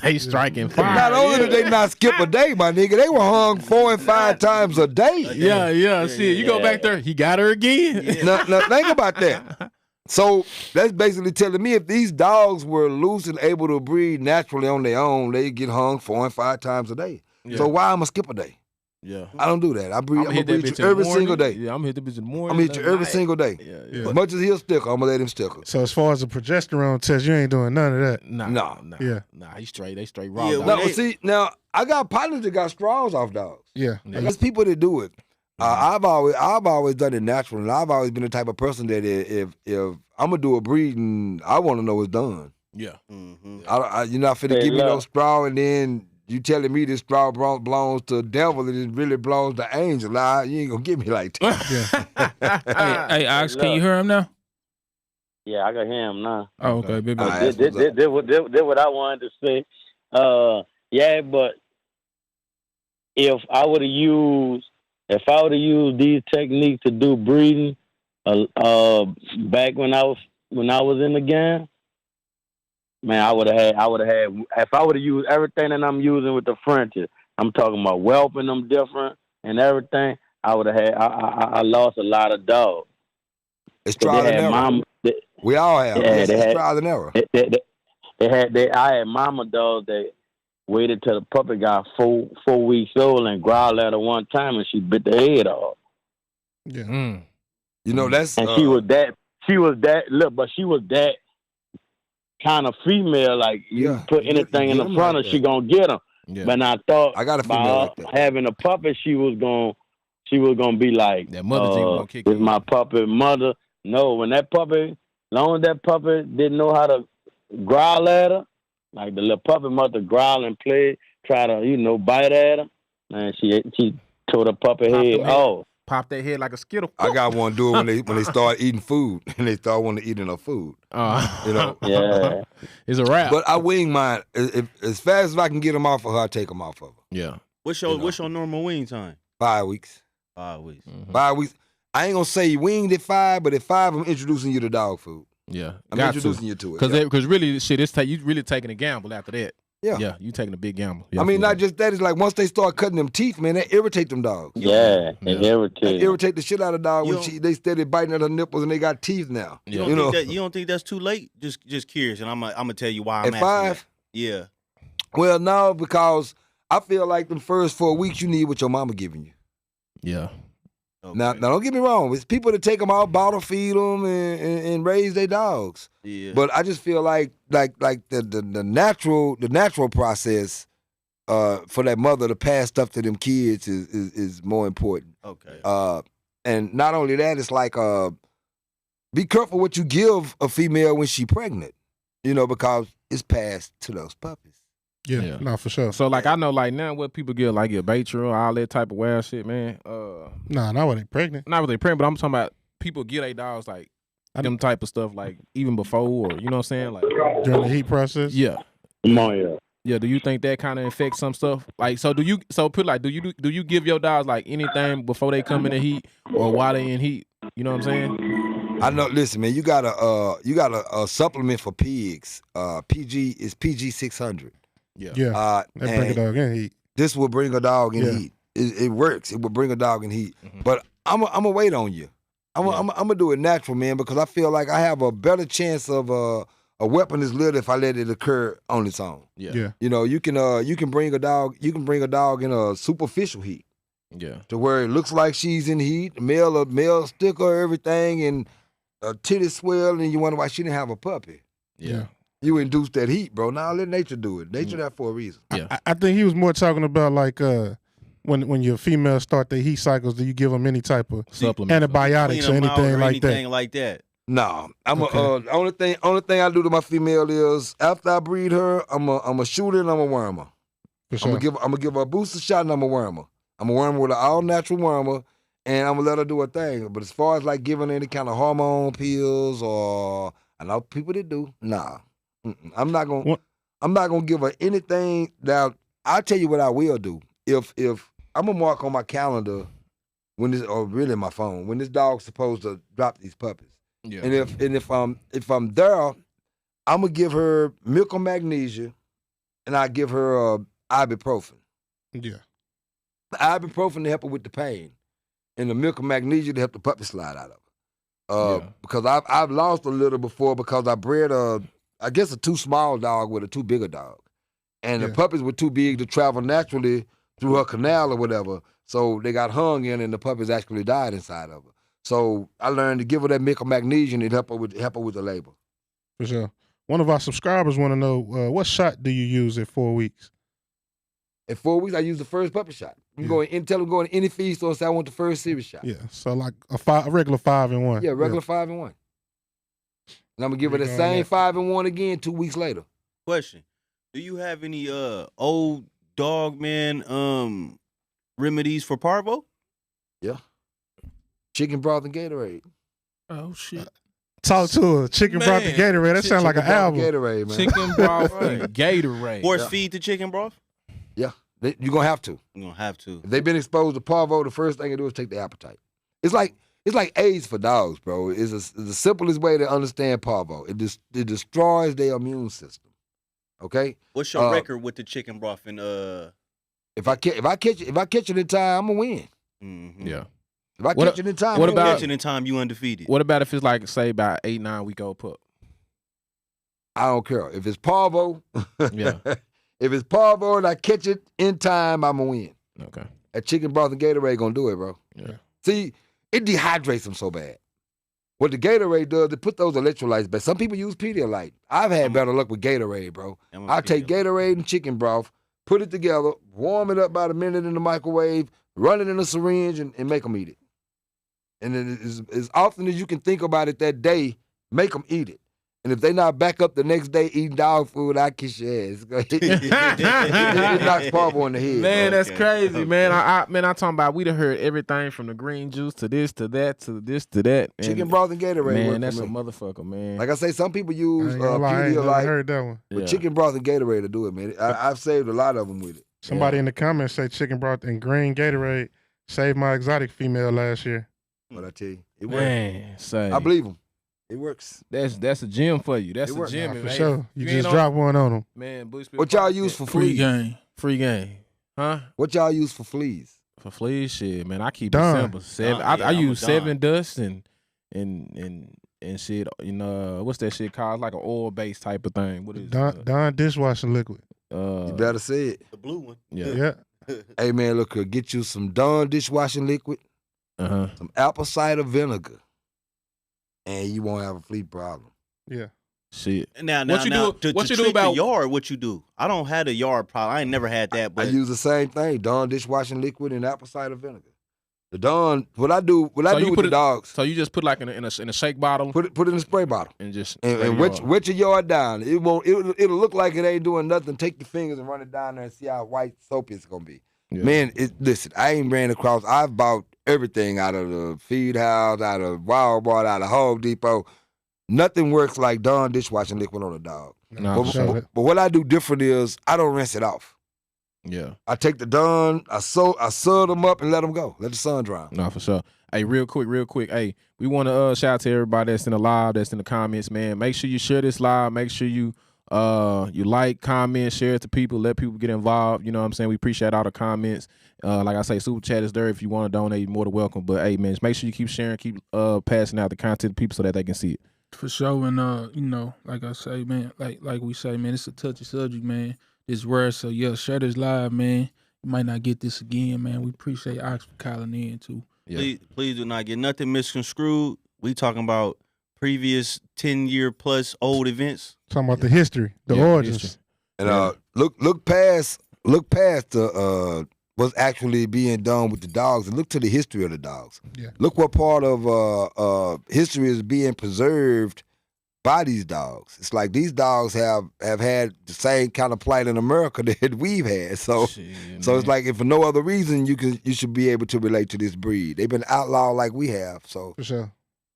They striking fire. Not only did they not skip a day, my nigga, they were hung 4 and 5 times a day. Yeah. See, you go back there, he got her again. Now, think about that. So that's basically telling me if these dogs were loose and able to breed naturally on their own, they get hung 4 and 5 times a day. Yeah. So why am I skip a day? Yeah. I don't do that. I breed. I'm gonna hit that breed bitch you in the every morning. single day. Yeah, I'm gonna hit the bitch in the morning. I'm gonna hit you every single day. Yeah. As much as he'll stick, I'm gonna let him stick her. So as far as the progesterone test, you ain't doing none of that. Nah. Yeah. Nah, he's straight. They straight raw. Yeah, dog. Now, Hey. see, now I got partners that got straws off dogs. Yeah. Like, there's people that do it. I've always done it natural, and I've always been the type of person that if I'm gonna do a breeding, I want to know it's done. Yeah. You're not finna Hey, give me no look. straw, and then you telling me this straw belongs to the devil, and it really belongs to angel. Nah, you ain't gonna get me like that. Hey, Ox, can you hear him now? Yeah, I can hear him now. Oh, okay, baby. All right. This what I wanted to say. Yeah, but if I would have used these techniques to do breeding, back when I was in the game, man, I would have had. If I would have used everything that I'm using with the Frenchies, I'm talking about whelping them different and everything. I would have had. I lost a lot of dogs. It's But trial they and had error. We all have. Yeah, It's they had- trial and error. I had mama dogs that waited till the puppy got 4 weeks old and growled at her one time and she bit the head off. Yeah. You know that's. And she was that kind of female. Like you Yeah, put you anything get in the 'em front like of, she that. gonna get them. Yeah. But I thought I got a female by like that. having a puppy, she was gonna be like, That mother thing gonna kick "Is in. my puppy mother?" No, when that puppy, long as that puppy didn't know how to growl at her, like the little puppy mother growl and play, try to bite at her, and she tore the puppy Pop head them head. off. Pop their head like a skittle. I got one do it when they start eating food and they start wanting to eat enough food. You know. Yeah. It's a wrap. But I wing mine as fast as I can get them off of her. I take them off of her. Yeah. What's your normal wing time? 5 weeks. 5 weeks. 5 weeks. I ain't gonna say you winged at 5, but at 5, I'm introducing you to dog food. Yeah. I'm Got introducing you to it. Because really, shit, you really taking a gamble after that. Yeah. Yeah, you taking a big gamble. I mean, not just that. It's like once they start cutting them teeth, man, they irritate them dogs. Yeah, they They irritate. irritate the shit out of dog You when don't- they steady biting at her nipples and they got teeth now. You You know, don't think that's too late? Just curious, and I'm gonna tell you why I'm at asking 5. that. Yeah. Well, no, because I feel like them first 4 weeks you need what your mama giving you. Yeah. Okay. Now, don't get me wrong. It's people that take them out, bottle feed them, and raise their dogs. Yeah. But I just feel like the natural process for that mother to pass stuff to them kids is more important. Okay. And not only that, it's like be careful what you give a female when she pregnant. Because it's passed to those puppies. Yeah. No, for sure. So like I know like now what people get like your Baytril, all that type of wild shit, man. Nah, not when they pregnant. Not when they pregnant, but I'm talking about people get their dogs like them type of stuff like even before or you know what I'm saying? Like During the heat process. yeah. Yeah. Yeah, do you think that kind of affects some stuff? Like, so do you give your dogs like anything before they come in the heat or while they in heat? You know what I'm saying? I know. Listen, man, you got a supplement for pigs. PG is PG 600. Yeah. Yeah. That bring a and dog in heat. This will bring a dog in Yeah. heat. It works. It will bring a dog in heat. Mhm. But I'm gonna wait on you. I'm gonna do it natural, man, because I feel like I have a better chance of a weapon that's lit if I let it occur on its own. Yeah. Yeah. You can bring a dog in a superficial heat Yeah. to where it looks like she's in heat, male sticker, everything, and titty swell, and you wonder why she didn't have a puppy. Yeah. You induce that heat, bro. Now let nature do it. Nature that for a reason. Yeah. I think he was more talking about like when your females start their heat cycles, do you give them any type of Supplement. antibiotics or Clean 'em out anything or like that? anything like that. No, Okay. only thing I do to my female is after I breed her, I'm a shoot her and I'm a worm her. For sure. I'm gonna give her a booster shot and I'm a worm her. I'm a worm her with an all natural wormer, and I'm gonna let her do her thing. But as far as like giving any kind of hormone pills or I know people that do, nah. I'm not gonna give her anything. Now I'll tell you what I will do. If I'm gonna mark on my calendar or really my phone when this dog's supposed to drop these puppies. Yeah. And if I'm there, I'm gonna give her milk of magnesia, and I give her ibuprofen. Yeah. The ibuprofen to help her with the pain, and the milk of magnesia to help the puppy slide out of her. Yeah. Because I've lost a litter before because I bred a too small dog with a too big a dog, and the Yeah. puppies were too big to travel naturally through her canal or whatever. So they got hung in, and the puppies actually died inside of her. So I learned to give her that Mickle magnesium and help her with the labor. For sure. One of our subscribers want to know what shot do you use at 4 weeks? At 4 weeks, I use the first puppy shot. You go in, tell them go in any feed store and say I want the first series shot. Yeah, so like a regular 5-in-1. Yeah, regular 5-in-1. And I'm gonna give her the same 5-in-1 again 2 weeks later. Question: do you have any old dog man remedies for parvo? Yeah. Chicken broth and Gatorade. Oh shit. Talk to her. Chicken broth and Gatorade. That sounds like an album. Gatorade, man. Chicken broth and Gatorade. Force feed the chicken broth? Yeah, you're gonna have to. You're gonna have to. If they've been exposed to parvo, the first thing they do is take the appetite. It's like AIDS for dogs, bro. It's the simplest way to understand parvo. It destroys their immune system. Okay. What's your record with the chicken broth and If I catch it in time, I'm gonna win. Mm-hmm. Yeah. If I catch it in time, what I'm about gonna catch it in time? You undefeated. What about if it's like say about 8-9 week old pup? I don't care if it's parvo. Yeah. If it's parvo and I catch it in time, I'm gonna win. Okay. That chicken broth and Gatorade gonna do it, bro. Yeah. See, it dehydrates them so bad. What the Gatorade does, it put those electrolytes back. Some people use Pedialyte. I've had better luck with Gatorade, bro. I take Gatorade and chicken broth, put it together, warm it up about a minute in the microwave, run it in a syringe, and make them eat it. And then as often as you can think about it that day, make them eat it. And if they not back up the next day eating dog food, I kiss your ass. It knocks parvo in the head. Man, bro. that's crazy, man. I'm talking about we done heard everything from the green juice to this to that to this to that. And Chicken broth and Gatorade. man, work that's for a me. motherfucker, man. Like I say, some people use I ain't gonna lie, I ain't never Pedialyte, heard that one. but Yeah. chicken broth and Gatorade to do it, man. I've saved a lot of them with it. Somebody in the comments say chicken broth and green Gatorade saved my exotic female last year. But I tell you, it works. Man, say I believe them. It works. that's a gem for you. That's It a works. gem, Nah, for man. sure. You ain't just on- drop one on them. Man, Bushville What y'all Podcast. use for Free fleas? game. Free game, huh? What y'all use for fleas? For fleas, shit, man. I keep Done. it simple. Seven. Done, yeah, I I'm a use done. 7 dust and shit. You know what's that shit called? Like an oil based type of thing. What is Dawn dishwashing liquid. You better say it. The blue one. Yeah. Yeah. Hey, man, look here. Get you some Dawn dishwashing liquid, some apple cider vinegar, and you won't have a flea problem. Yeah. Shit. Now, What you do- to what you treat do about- the yard? What you do? I don't have a yard problem. I ain't never had that. I But use the same thing: Dawn dishwashing liquid and apple cider vinegar. The Dawn, what I do So you with put the it- dogs, So you just put like in a shake bottle put it in a spray bottle. and just And spray wet, your- wet your yard down. It'll look like it ain't doing nothing. Take your fingers and run it down there and see how white soapy it's gonna be. Yeah. Man, listen, I ain't ran across. I've bought everything out of the feed house, out of Walmart, out of Home Depot. Nothing works like Dawn dishwashing liquid on a dog. Nah, But, for sure. but what I do different is I don't rinse it off. Yeah. I take the Dawn, I sew them up and let them go. Let the sun dry 'em. No, for sure. Hey, real quick. Hey, we want to shout out to everybody that's in the live, that's in the comments, man. Make sure you share this live. Make sure you like, comment, share it to people, let people get involved. You know what I'm saying? We appreciate all the comments. Like I say, super chat is there. If you want to donate, you're more than welcome. But hey, man, just make sure you keep sharing, keep passing out the content to people so that they can see it. For sure, and you know, like I say, man, like we say, man, it's a touchy subject, man. It's rare, so yeah, share this live, man. You might not get this again, man. We appreciate Ox for calling in too. Yeah. please do not get nothing misconstrued. We talking about previous 10-year plus old events. Talking about the history, the Yeah, origins. history. And look past the what's actually being done with the dogs and look to the history of the dogs. Yeah. Look what part of history is being preserved by these dogs. It's like these dogs have had the same kind of plight in America that we've had. So it's like if for no other reason you should be able to relate to this breed. They've been outlawed like we have. So For sure.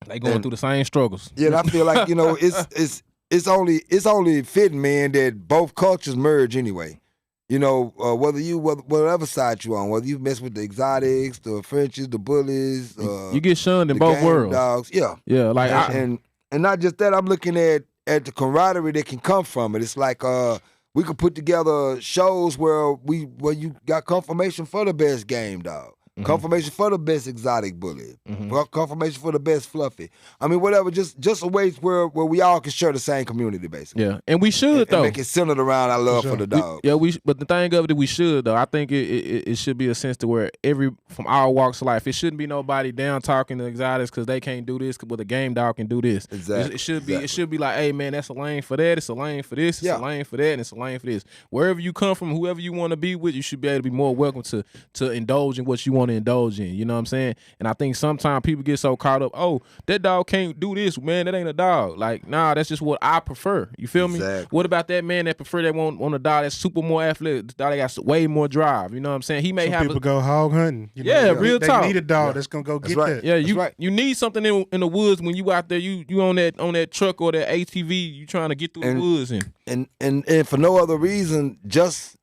They going And- through the same struggles. yeah, and I feel like, you know, it's only fitting, man, that both cultures merge anyway. You know, whatever side you on, whether you mess with the exotics, the Frenchies, the bullies, You get shunned in the both game worlds. dogs, yeah. Yeah, like And not just that, I'm looking at the camaraderie that can come from it. It's like we could put together shows where you got confirmation for the best game dog. Confirmation for the best exotic bully. Mhm. Confirmation for the best fluffy. I mean, whatever. Just a way where we all can share the same community, basically. Yeah, and we should And though. make it centered around our love for sure. the dog. But the thing of it, we should though. I think it should be a sense to where from our walks of life, it shouldn't be nobody down talking to exotics because they can't do this, but a game dog can do this. Exactly. It should be like, hey man, that's a lane for that. It's a lane for this. It's a lane for that, and it's a lane for this. Wherever you come from, whoever you want to be with, you should be able to be more welcome to indulge in what you want to indulge in. You know what I'm saying? And I think sometimes people get so caught up. Oh, that dog can't do this, man. That ain't a dog. Like, nah, that's just what I prefer. You feel me? Exactly. What about that man that prefer that want a dog that's super more athletic, the dog that got way more drive? You know what I'm saying? He may Some have people go hog hunting. You know, Yeah, real they talk. need a dog that's gonna go That's get right. that. yeah, That's right. you need something in the woods when you out there. You on that truck or that ATV. You trying to get through And- the woods And for no other reason, just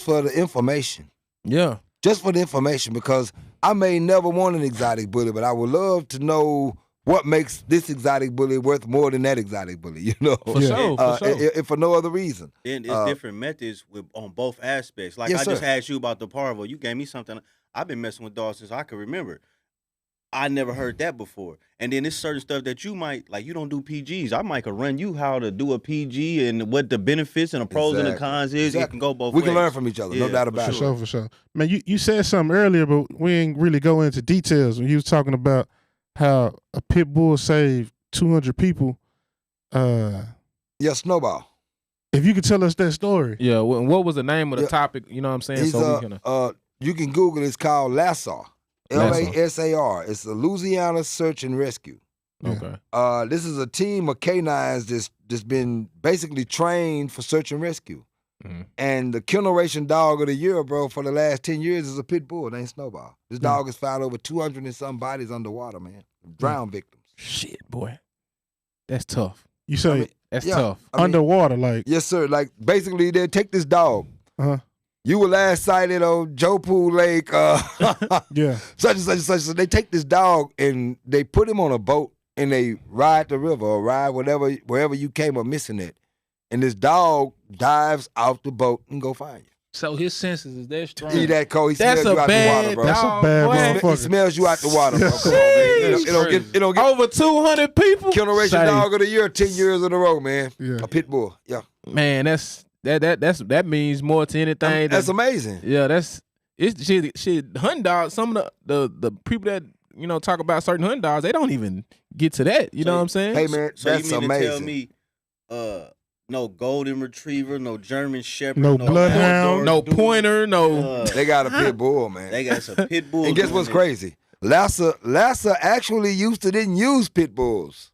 for the information. yeah. Just for the information, because I may never want an exotic bully, but I would love to know what makes this exotic bully worth more than that exotic bully, you know? For sure, for sure. If for no other reason. Then it's different methods on both aspects. Like Yes, I just sir. asked you about the parvo. You gave me something. I've been messing with dogs since I can remember. I never heard that before. And then there's certain stuff that you might, like you don't do PGs. I might could run you how to do a PG and what the benefits and the pros and the Exactly. cons is. It Exactly. can go both We ways. can learn from each other, no Yeah, doubt for about For it. sure, for sure. Man, you said something earlier, but we ain't really go into details when you was talking about how a pit bull saved 200 people. Yeah, Snowball. If you could tell us that story. Yeah, what was the name of the Yeah. topic? You know what I'm saying? He's So we can. you can Google it. It's called LASSAR. Lassar. LASAR. It's the Louisiana Search and Rescue. Okay. This is a team of canines that's been basically trained for search and rescue. Mhm. And the Kennelration Dog of the Year, bro, for the last 10 years is a pit bull named Snowball. This dog has found over 200 and some bodies underwater, man. Drowned victims. Shit, boy, that's tough. You say I mean, That's yeah. tough. I mean, underwater, like yes, sir. Like, basically, they take this dog. Uh-huh. You were last sighted on Joe Pool Lake, yeah. such and such and such. So they take this dog and they put him on a boat and they ride the river or ride wherever you came up missing it. And this dog dives out the boat and go find you. So his senses is that strong. He that cold. He That's smells you a out the water, bad bro. That's a dog, bad boy. motherfucker. He smells you out the water, bro. Come on, man. Sheesh. It don't get Over 200 people. Kennelration Say, Dog of the Year 10 years in a row, man. Yeah. A pit bull. Yeah. Man, that means more to anything. That's than, amazing. yeah, it's shit. Hunting dogs. Some of the people that talk about certain hunting dogs, they don't even get to that. You know what I'm saying? Hey, man, So that's you mean amazing. to tell me, no golden retriever, no German shepherd, No bloodhound. no pointer, no. They got a pit bull, man. They got some pit bulls. And guess doing what's this. crazy? Lassa actually didn't use pit bulls.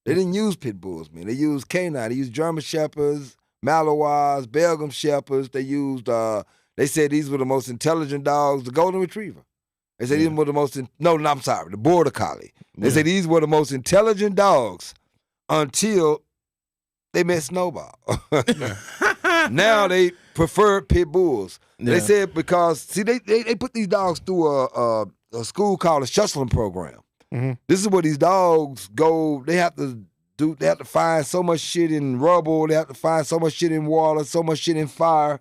They didn't use pit bulls, man. They used canine. They used German shepherds, Malinois, Belgian shepherds. They used. They said these were the most intelligent dogs. The golden retriever. They said these were the most. I'm sorry. The border collie. They said these were the most intelligent dogs until they met Snowball. Now they prefer pit bulls. Yeah. They said because they put these dogs through a school called a shuttling program. Mhm. This is where these dogs go. They have to find so much shit in rubble. They have to find so much shit in water, so much shit in fire.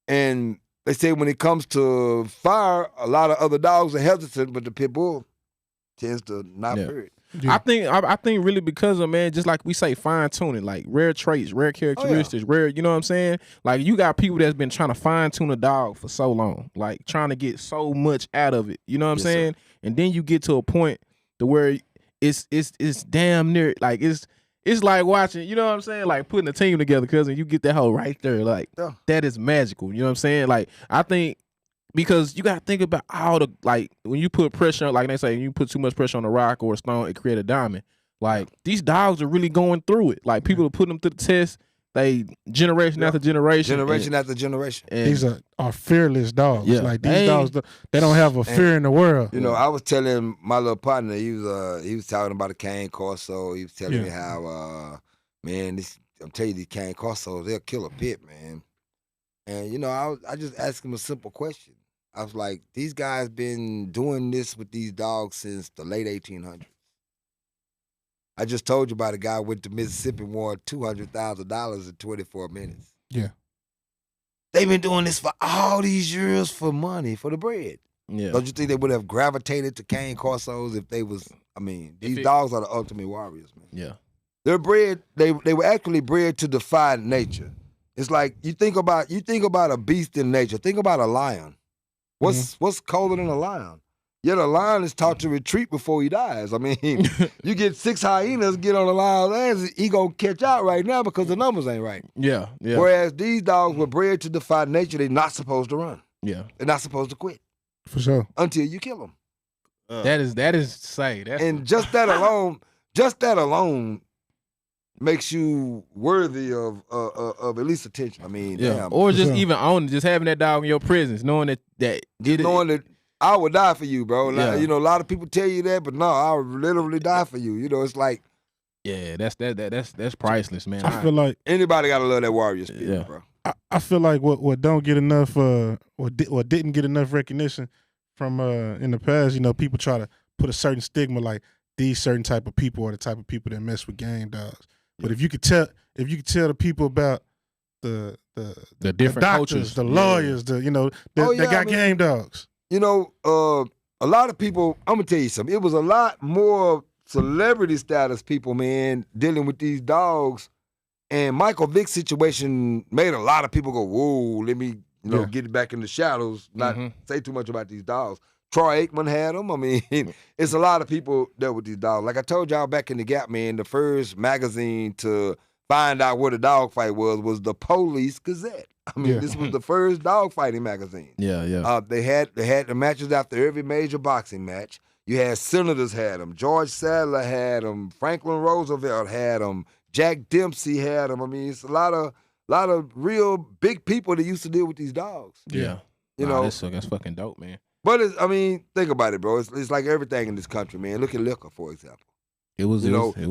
And they say when it comes to fire, a lot of other dogs are hesitant, but the pit bull tends to not fear it. Yeah. I think really because of, man, just like we say, fine tuning, like rare traits, rare characteristics, rare, you know what I'm saying? Like you got people that's been trying to fine tune a dog for so long, like trying to get so much out of it. You know what I'm Yes, saying? And then you get to a point to where it's damn near like it's like watching, you know what I'm saying? Like putting a team together, cuz, and you get that whole right there. Like that is magical. You know what I'm saying? Like I think because you gotta think about all the, like when you put pressure, like they say, you put too much pressure on a rock or a stone, it create a diamond. Like these dogs are really going through it. Like people are putting them to the test. They generation after generation, After generation. And These are fearless dogs. Yeah. Like these dogs, they don't have a fear in the world. You know, I was telling my little partner, he was talking about a cane corso. He was telling me how, man, I'm telling you, these cane corsos, they'll kill a pit, man. And I just asked him a simple question. I was like, these guys been doing this with these dogs since the late 1800s. I just told you about a guy who went to Mississippi and won $200,000 in 24 minutes. Yeah. they've been doing this for all these years for money, for the bread. Yeah. Don't you think they would have gravitated to Cane Corsos if they was? I mean, these it- dogs are the ultimate warriors, man. Yeah. They're bred. They were actually bred to defy nature. It's like you think about a beast in nature. Think about a lion. What's colder than a lion? Yet a lion is taught to retreat before he dies. I mean, you get 6 hyenas get on a lion's ass, he gonna catch out right now because the numbers ain't right. Yeah. Yeah. Whereas these dogs were bred to defy nature. They're not supposed to run. Yeah. They're not supposed to quit For sure. until you kill them. That is say. That's And just that alone makes you worthy of at least attention. I mean, yeah. damn. Or just sure. even owning, just having that dog in your presence, knowing that knowing that I would die for you, bro. Like, Yeah. you know, a lot of people tell you that, but no, I would literally die for you. You know, it's like Yeah, that's priceless, man. I feel like anybody gotta love that warrior spirit, Yeah. bro. I feel like what don't get enough or didn't get enough recognition from in the past, you know, people try to put a certain stigma like these certain type of people are the type of people that mess with game dogs. But if you could tell the people about the different doctors, coaches, the yeah. lawyers, that got I mean, game dogs. You know, a lot of people, I'm gonna tell you something. It was a lot more celebrity status people, man, dealing with these dogs. And Michael Vick's situation made a lot of people go, whoa, let me, get it back in the shadows, not say too much about these dogs. Troy Aikman had them. I mean, it's a lot of people dealt with these dogs. Like I told y'all back in the Gap, man, the first magazine to find out what a dog fight was the Police Gazette. I mean, this was the first dog fighting magazine. Yeah, yeah. They had the matches after every major boxing match. You had senators had them. George Sadler had them. Franklin Roosevelt had them. Jack Dempsey had them. I mean, it's a lot of real big people that used to deal with these dogs. Yeah. You know, that's fucking dope, man. but think about it, bro. It's like everything in this country, man. Look at liquor, for example. It was,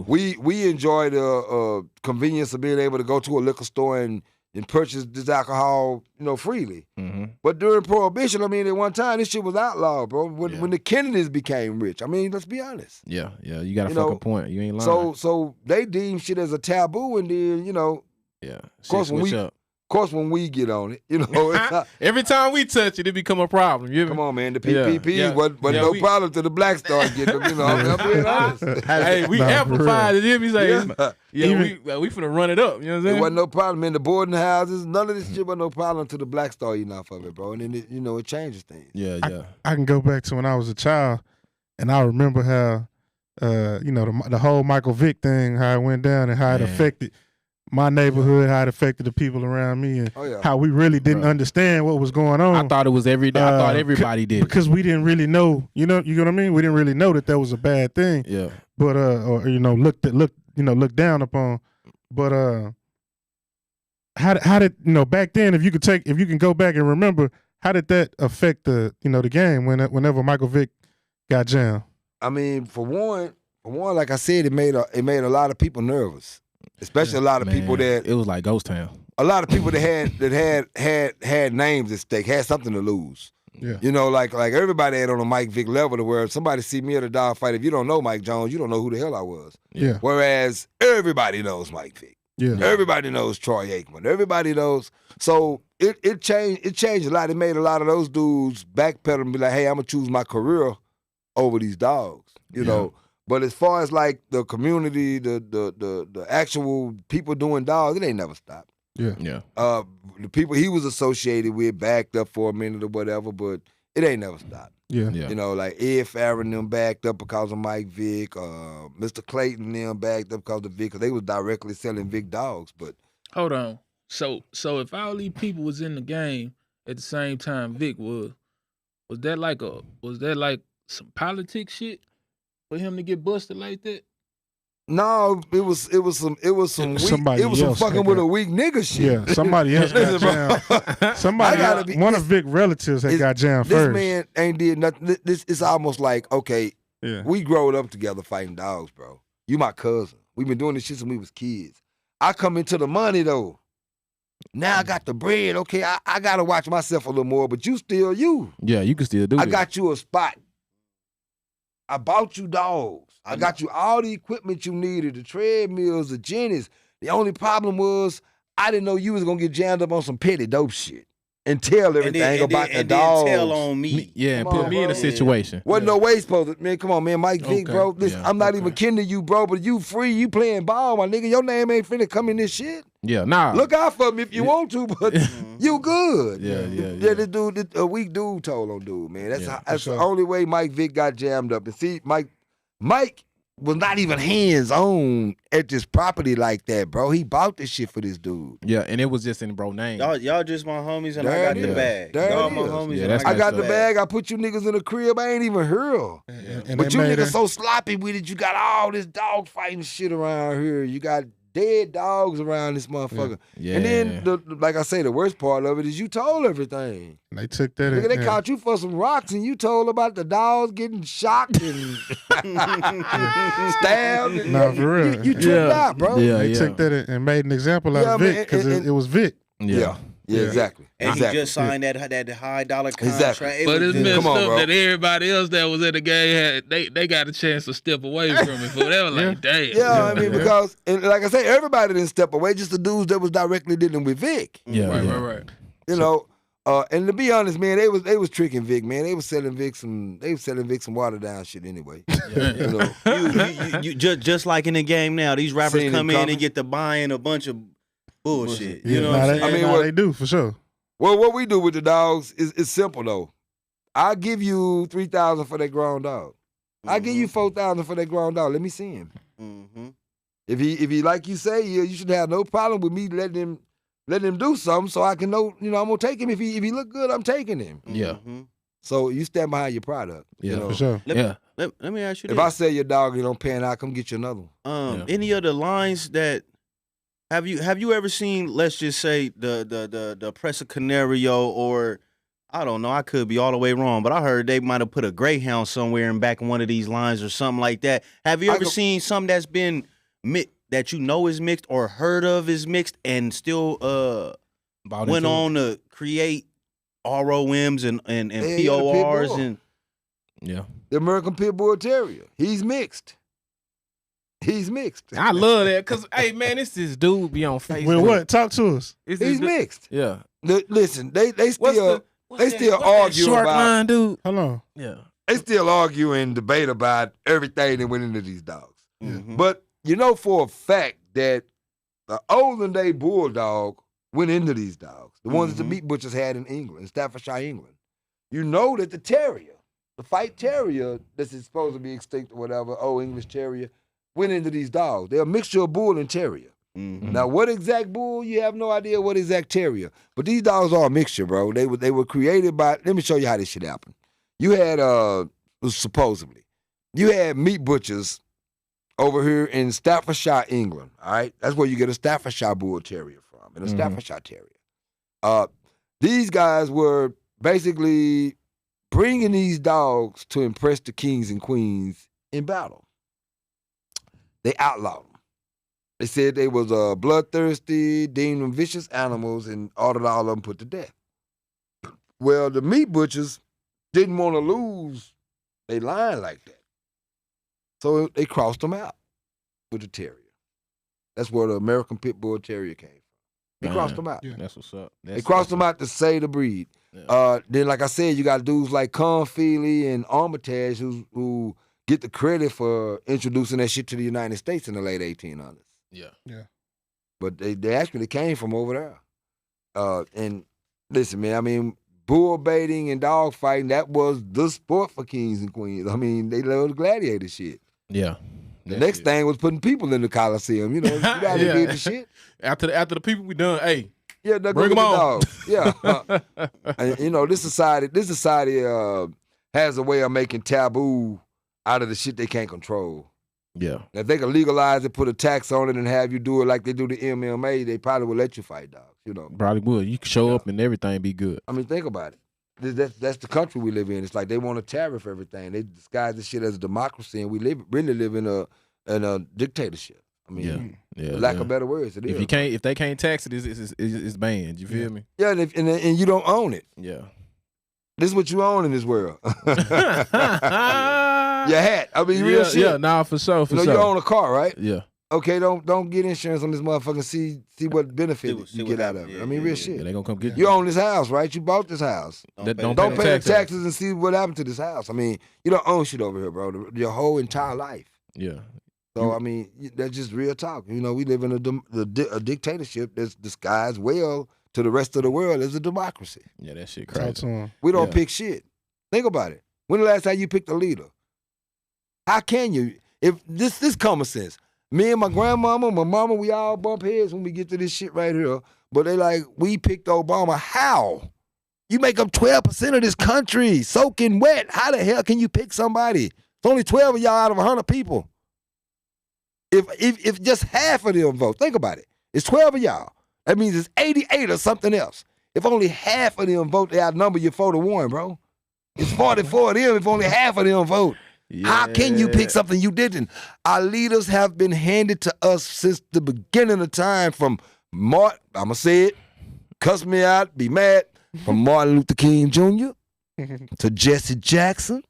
We enjoy the convenience of being able to go to a liquor store and purchase this alcohol, freely. Mm-hmm. But during Prohibition, I mean, at one time, this shit was outlawed, bro. When the Kennedys became rich, I mean, let's be honest. Yeah, yeah. You got a fucking point. You ain't lying. So they deem shit as a taboo, and then, yeah. Of course, when we get on it, it's not, every time we touch it, it become a problem. You come on, man. The Yeah, PPP yeah, wasn't yeah, no we- problem till the black stars get them. I'm being honest. Hey, we Nah, for amplified it. You hear me say, Yeah. we finna run it up. You know what I'm It saying? wasn't no problem in the boarding houses. None of this shit was no problem until the black star eating off of it, bro. And then it changes things. Yeah, yeah. I can go back to when I was a child, and I remember how, the whole Michael Vick thing, how it went down and how it Man. affected my neighborhood, how it affected the people around me, and Oh yeah. how we really didn't Bruh. understand what was going on. I thought it was every day. I thought Uh, everybody did. because we didn't really know, you know what I mean? We didn't really know that was a bad thing, Yeah. but looked down upon. But how did back then? If you can go back and remember, how did that affect the game whenever Michael Vick got jammed? I mean, for one, like I said, it made a lot of people nervous, especially a lot of people Man, that it was like Ghost Town. had names at stake, had something to lose. Yeah. Like everybody had on a Mike Vick level to where if somebody see me at a dog fight, if you don't know Mike Jones, you don't know who the hell I was. Yeah. Whereas everybody knows Mike Vick. Yeah. Everybody knows Troy Aikman. Everybody knows. So it changed a lot. It made a lot of those dudes backpedal and be like, hey, I'm gonna choose my career over these dogs. You know. But as far as like the community, the actual people doing dogs, it ain't never stopped. Yeah. Yeah. The people he was associated with backed up for a minute or whatever, but it ain't never stopped. Yeah. Yeah. Like Ed Farron them backed up because of Mike Vick. Mr. Clayton them backed up because of Vick, because they was directly selling Vick dogs. But Hold on. So if all these people was in the game at the same time Vic was that like some politics shit for him to get busted like that? no, it was some weak, Somebody it was some else fucking had with got- a weak nigga shit. Yeah. Somebody else got jammed. I Somebody, gotta be- one of Vic relatives had got jammed This first. man ain't did nothing. This is almost like, okay, Yeah. we growed up together fighting dogs, bro. You my cousin. We've been doing this shit since we was kids. I come into the money though. Now I got the bread. Okay, I gotta watch myself a little more, but you still you. Yeah, you can still do I this. got you a spot. I bought you dogs. I got you all the equipment you needed, the treadmills, the jennies. The only problem was I didn't know you was gonna get jammed up on some petty dope shit. and tell everything about the dogs. Then tell on me. Yeah, and Come put on, me in a bro. situation. Wasn't no way supposed to, man. Come on, man. Mike Vick, Okay. bro. Listen, Yeah, I'm not even kin to you, bro, but you free. You playing ball, my nigga. Your name ain't finna come in this shit. Yeah, nah. Look out for me if you want to, but you good. Yeah. This dude, a weak dude told on dude, man. That's Yeah, that's for the sure. only way Mike Vick got jammed up. And see, Mike was not even hands on at this property like that, bro. He bought this shit for this dude. Yeah, and it was just in bro name. Y'all just my homies, and There I got it the is. bag. There Y'all it my is. homies, Yeah, and that's I got the messed bag. I put you niggas in the crib. I ain't even here. And But they you made niggas it- so sloppy with it. You got all this dog fighting shit around here. You got dead dogs around this motherfucker. Yeah. And then, like I say, the worst part of it is you told everything. They took that. Nigga, they and- caught you for some rocks and you told about the dogs getting shocked and stabbed. And Nah, for real. You tripped Yeah. out, bro. Yeah. They took that and made an example out Yeah, of man, Vic because and- it was Vic. Yeah, exactly. And exactly. he just signed that high dollar contract. Exactly. It But was it's just- messed Come on, up bro. that everybody else that was at the game they got a chance to step away from it. But they were like, damn. Yeah, I mean, because, and like I say, everybody didn't step away, just the dudes that was directly dealing with Vic. Yeah. Right. You know, and to be honest, man, they was tricking Vic, man. They was selling Vic some watered down shit anyway. You know, you just like in the game now, these rappers Seen it come in coming. and get to buying a bunch of bullshit. Yeah, You know nah, what I'm they, saying? I mean, nah, what- they do for sure. well, what we do with the dogs is simple though. I'll give you $3,000 for that grown dog. I'll give you $4,000 for that grown dog. Let me see him. Mm-hmm. If he like you say, you should have no problem with me letting him do something so I can know, I'm gonna take him. If he look good, I'm taking him. Yeah. Mm-hmm. So you stand behind your product. Yeah, you know? For sure. Let me ask you If this. I sell your dog and it don't pan out, come get you another one. Any other lines that have you ever seen? Let's just say the Presa Canario, or I don't know. I could be all the way wrong, but I heard they might have put a Greyhound somewhere in back of one of these lines or something like that. Have you I ever go- seen something that's been that you know is mixed or heard of is mixed and still Bought went into it. on to create ROMs and Yeah, the PORs Pitbull. and Yeah. The American Pit Bull Terrier. He's mixed. He's mixed. I love that because, hey, man, it's this dude be on Facebook. With what? Talk to us. It's this He's dude- mixed. Yeah. Listen, they What's still what's they that- still what's that argue short about- line, dude. Hold on. Yeah. they still argue and debate about everything that went into these dogs. Mhm. But you know for a fact that the olden day bulldog went into these dogs, the ones that the meat butchers had in England, Staffordshire, England. You know that the terrier, the fight terrier that's supposed to be extinct or whatever, old English terrier, went into these dogs. They're a mixture of bull and terrier. Mhm. Now, what exact bull? You have no idea what exact terrier. But these dogs are a mixture, bro. They were created by. Let me show you how this shit happened. You had supposedly, you had meat butchers over here in Staffordshire, England. All right, that's where you get a Staffordshire Bull Terrier from, and a Staffordshire Terrier. These guys were basically bringing these dogs to impress the kings and queens in battle. They outlawed them. They said they was bloodthirsty, deemed them vicious animals, and ordered all of them put to death. Well, the meat butchers didn't want to lose their line like that. So they crossed them out with the terrier. That's where the American Pit Bull Terrier came from. They crossed them out. Yeah. That's what's up. They crossed them out to say the breed. Yeah. Then, like I said, you got dudes like Confeely and Armitage who get the credit for introducing that shit to the United States in the late 1800s. Yeah. But they actually came from over there. And listen, man, I mean, bull baiting and dog fighting, that was the sport for kings and queens. I mean, they loved gladiator shit. Yeah. The next thing was putting people in the Coliseum. You know, you know how they Yeah. did the shit. After the people we done, hey, Yeah, they go Bring get 'em the on. dogs. Yeah. And, you know, this society has a way of making taboo out of the shit they can't control. yeah. If they could legalize it, put a tax on it, and have you do it like they do the MMA, they probably would let you fight dogs. You know, Probably would. You can show up and everything be good. I mean, think about it. That's the country we live in. It's like they want to tariff everything. They disguise this shit as a democracy, and we really live in a dictatorship. I mean, Yeah. for lack yeah. of better words, it is. If they can't tax it, it's banned. You feel me? Yeah, and you don't own it. Yeah. This is what you own in this world. Your yeah, hat. I mean, real shit. yeah, nah, for sure, for You know, sure. you own a car, right? Yeah. Okay, don't get insurance on this motherfucker. See what benefit See you what get out happens. of it. Yeah, I mean, yeah, real yeah. Yeah, shit. they gonna come get You own this house, right? You bought this house. Don't Don't pay the taxes. taxes and see what happened to this house. I mean, you don't own shit over here, bro. Your whole entire life. Yeah. So I mean, that's just real talk. You know, we live in a dictatorship that's disguised well to the rest of the world as a democracy. Yeah, that shit Talk crazy. to him. We don't Yeah. pick shit. Think about it. When the last time you picked a leader? How can you? If this common sense. Me and my grandmama, my mama, we all bump heads when we get to this shit right here. But they like, we picked Obama. How? You make up 12% of this country, soaking wet. How the hell can you pick somebody? It's only 12 of y'all out of 100 people. If just half of them vote, think about it. It's 12 of y'all. That means it's 88 or something else. If only half of them vote, they outnumber you 4-1, bro. It's 44 of them if only half of them vote. How can you pick something you didn't? Our leaders have been handed to us since the beginning of time from Martin, I'm going to say it, cuss me out, be mad, from Martin Luther King Jr. to Jesse Jackson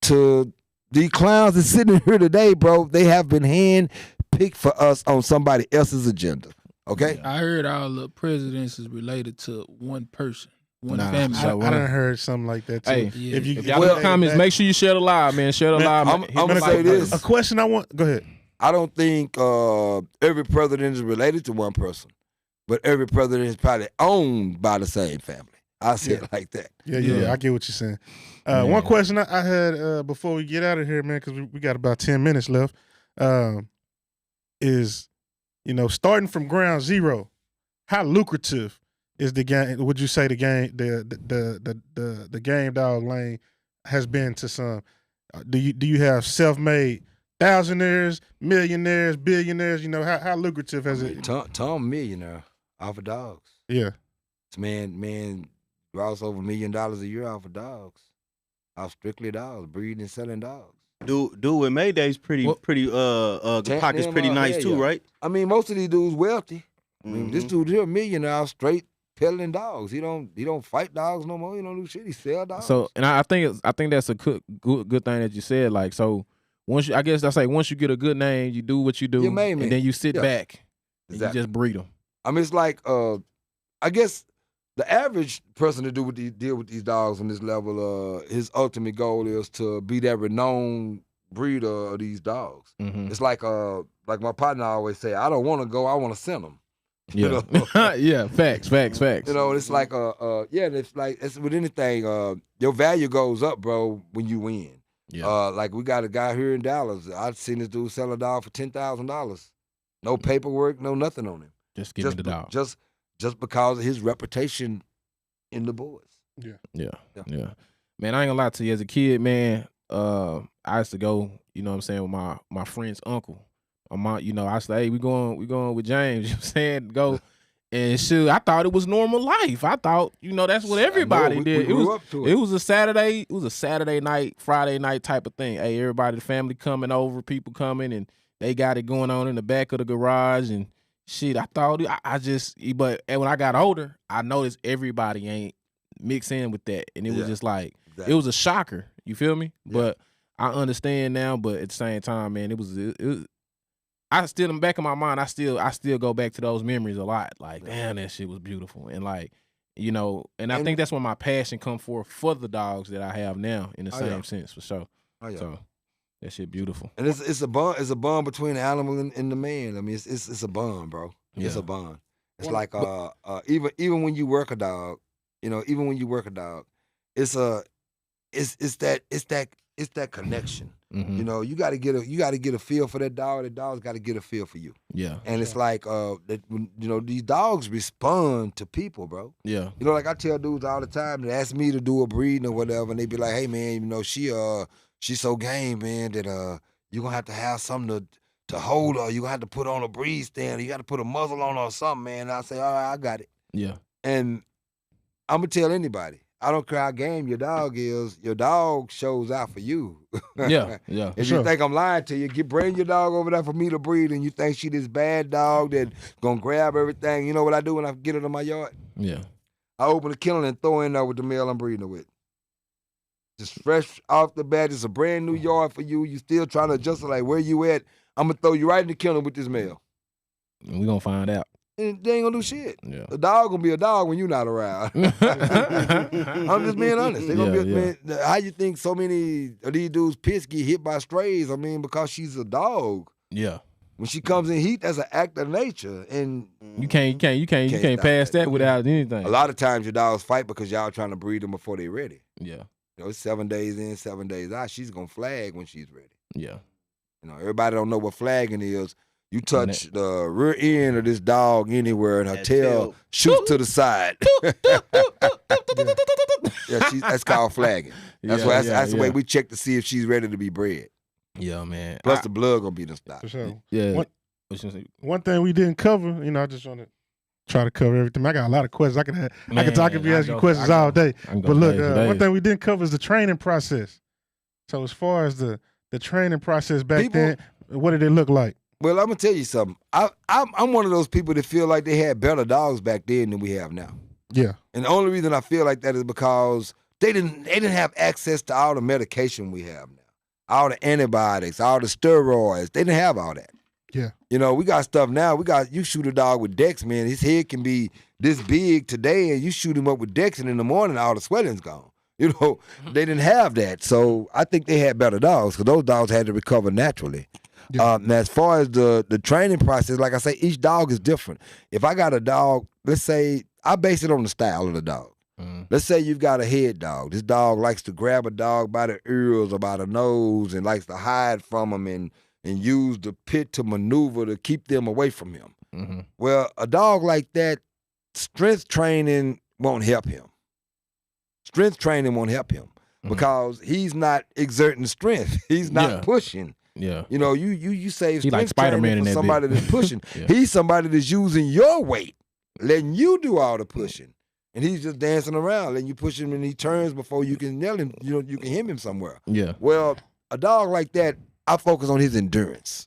to the clowns that's sitting here today, bro. They have been hand-picked for us on somebody else's agenda, okay? I heard all the presidents is related to one person, one Nah, family. I done heard something like that too. Hey, Yeah. if you If y'all Well, leave comments, make sure you share the live, man. Share the live. I'm gonna say this. a question I want. Go ahead. I don't think every president is related to one person, but every president is probably owned by the same family. I say it like that. Yeah, I get what you're saying. One question I had before we get out of here, man, because we got about 10 minutes left, is, starting from ground zero, how lucrative is the game? Would you say the game dog lane has been to some? Do you have self-made thousandaires, millionaires, billionaires? How lucrative has it? Tom millionaire off of dogs. Yeah. This man gross over $1 million a year off of dogs. Off strictly dogs, breeding and selling dogs. Dude with Mayday's pretty pockets pretty nice too, right? I mean, most of these dudes wealthy. I mean, this Mhm. dude here, millionaire, off straight peddling dogs. He don't fight dogs no more. He don't do shit. He sell dogs. So, and I think that's a good thing that you said. Like, so once you get a good name, you do what you do, You made me. and then you sit Yeah. back and Exactly. you just breed them. I mean, it's like I guess the average person to deal with these dogs on this level, his ultimate goal is to be that renowned breeder of these dogs. Mm-hmm. It's like my partner always say, I don't want to go, I want to send them. Yeah, yeah. Facts. You know, it's like it's with anything. Your value goes up, bro, when you win. Yeah. Like we got a guy here in Dallas. I've seen this dude sell a dog for $10,000. No paperwork, no nothing on him. Just give me the dog. Just because of his reputation in the boys. Yeah. Man, I ain't gonna lie to you. As a kid, man, I used to go, you know what I'm saying, with my friend's uncle. I used to, hey, we going with James, you know what I'm saying, go. And shit, I thought it was normal life. I thought, that's what everybody we did. grew up to It was a Saturday night, Friday night type of thing. Hey, everybody, the family coming over, people coming, and they got it going on in the back of the garage and shit. I thought but when I got older, I noticed everybody ain't mixed in with that, and it was just like it was a shocker. You feel me? Yeah. But I understand now. But at the same time, man, it was. I still in the back of my mind. I still go back to those memories a lot. Like, damn, that shit was beautiful, and like, and I think that's where my passion come for the dogs that I have now in the same sense, for sure. Oh, yeah. So that shit beautiful. And it's a bond. It's a bond between the animal and the man. I mean, it's a bond, bro. It's Yeah. a bond. It's like even when you work a dog, even when you work a dog, it's that connection. Mhm. You got to get a feel for that dog. That dog's got to get a feel for you. Yeah, And it's like these dogs respond to people, bro. yeah, Like I tell dudes all the time that ask me to do a breeding or whatever, and they be like, "Hey man, she's so game, man, that you gonna have something to hold her. You gonna have to put on a breed stand. Or you got to put a muzzle on her or something, man." And I say, "All right, I got it." yeah, And I'm gonna tell anybody, I don't care how game your dog is, your dog shows out for you. yeah. If Sure. you think I'm lying to you, bring your dog over there for me to breed, and you think she this bad dog that gonna grab everything. You know what I do when I get her to my yard? Yeah. I open the kennel and throw her in there with the male I'm breeding her with. just fresh off the bat. It's a brand new yard for you. You still trying to adjust it, like where you at. I'm going to throw you right in the kennel with this male. We gonna find out. And they ain't going to do shit. Yeah. The dog going to be a dog when you're not around. I'm just being honest. They gonna man, how you think so many of these dudes' pits get hit by strays? I mean, because she's a dog. Yeah. When she comes in heat, that's an act of nature. And You can't pass that without anything. a lot of times your dogs fight because y'all trying to breed them before they're ready. Yeah. You know, it's 7 days in, 7 days out. She's gonna flag when she's ready. Yeah. You know, everybody don't know what flagging is. You touch the rear end of this dog anywhere, and her tail shoots to the side. Yeah, that's called flagging. That's the way we check to see if she's ready to be bred. Yeah, man. Plus the blood gonna be the stop. For sure. Yeah. One thing we didn't cover, you know, I just want to try to cover everything. I got a lot of questions. I could be asking you questions all day. But look, one thing we didn't cover is the training process. So as far as the training process back then, what did it look like? Well, I'm gonna tell you something. I'm one of those people that feel like they had better dogs back then than we have now. Yeah. And the only reason I feel like that is because they didn't have access to all the medication we have now, all the antibiotics, all the steroids. They didn't have all that. Yeah. You know, we got stuff now. You shoot a dog with Dex, man. His head can be this big today, and you shoot him up with Dex, and in the morning, all the swelling's gone. You know, they didn't have that. So I think they had better dogs because those dogs had to recover naturally. Yeah. Now, as far as the training process, like I say, each dog is different. If I got a dog, let's say, I base it on the style of the dog. Let's say you've got a head dog. This dog likes to grab a dog by the ears or by the nose and likes to hide from them and use the pit to maneuver to keep them away from him. Mm-hmm. Well, a dog like that, strength training won't help him. Strength training won't help him because he's not exerting strength. He's not pushing. Yeah. You know, you say strength like Spider-Man training for somebody that's pushing. Yeah. He's somebody that's using your weight, letting you do all the pushing. And he's just dancing around, letting you push him and he turns before you can nail him, you know, you can hit him somewhere. Yeah. Well, a dog like that, I focus on his endurance.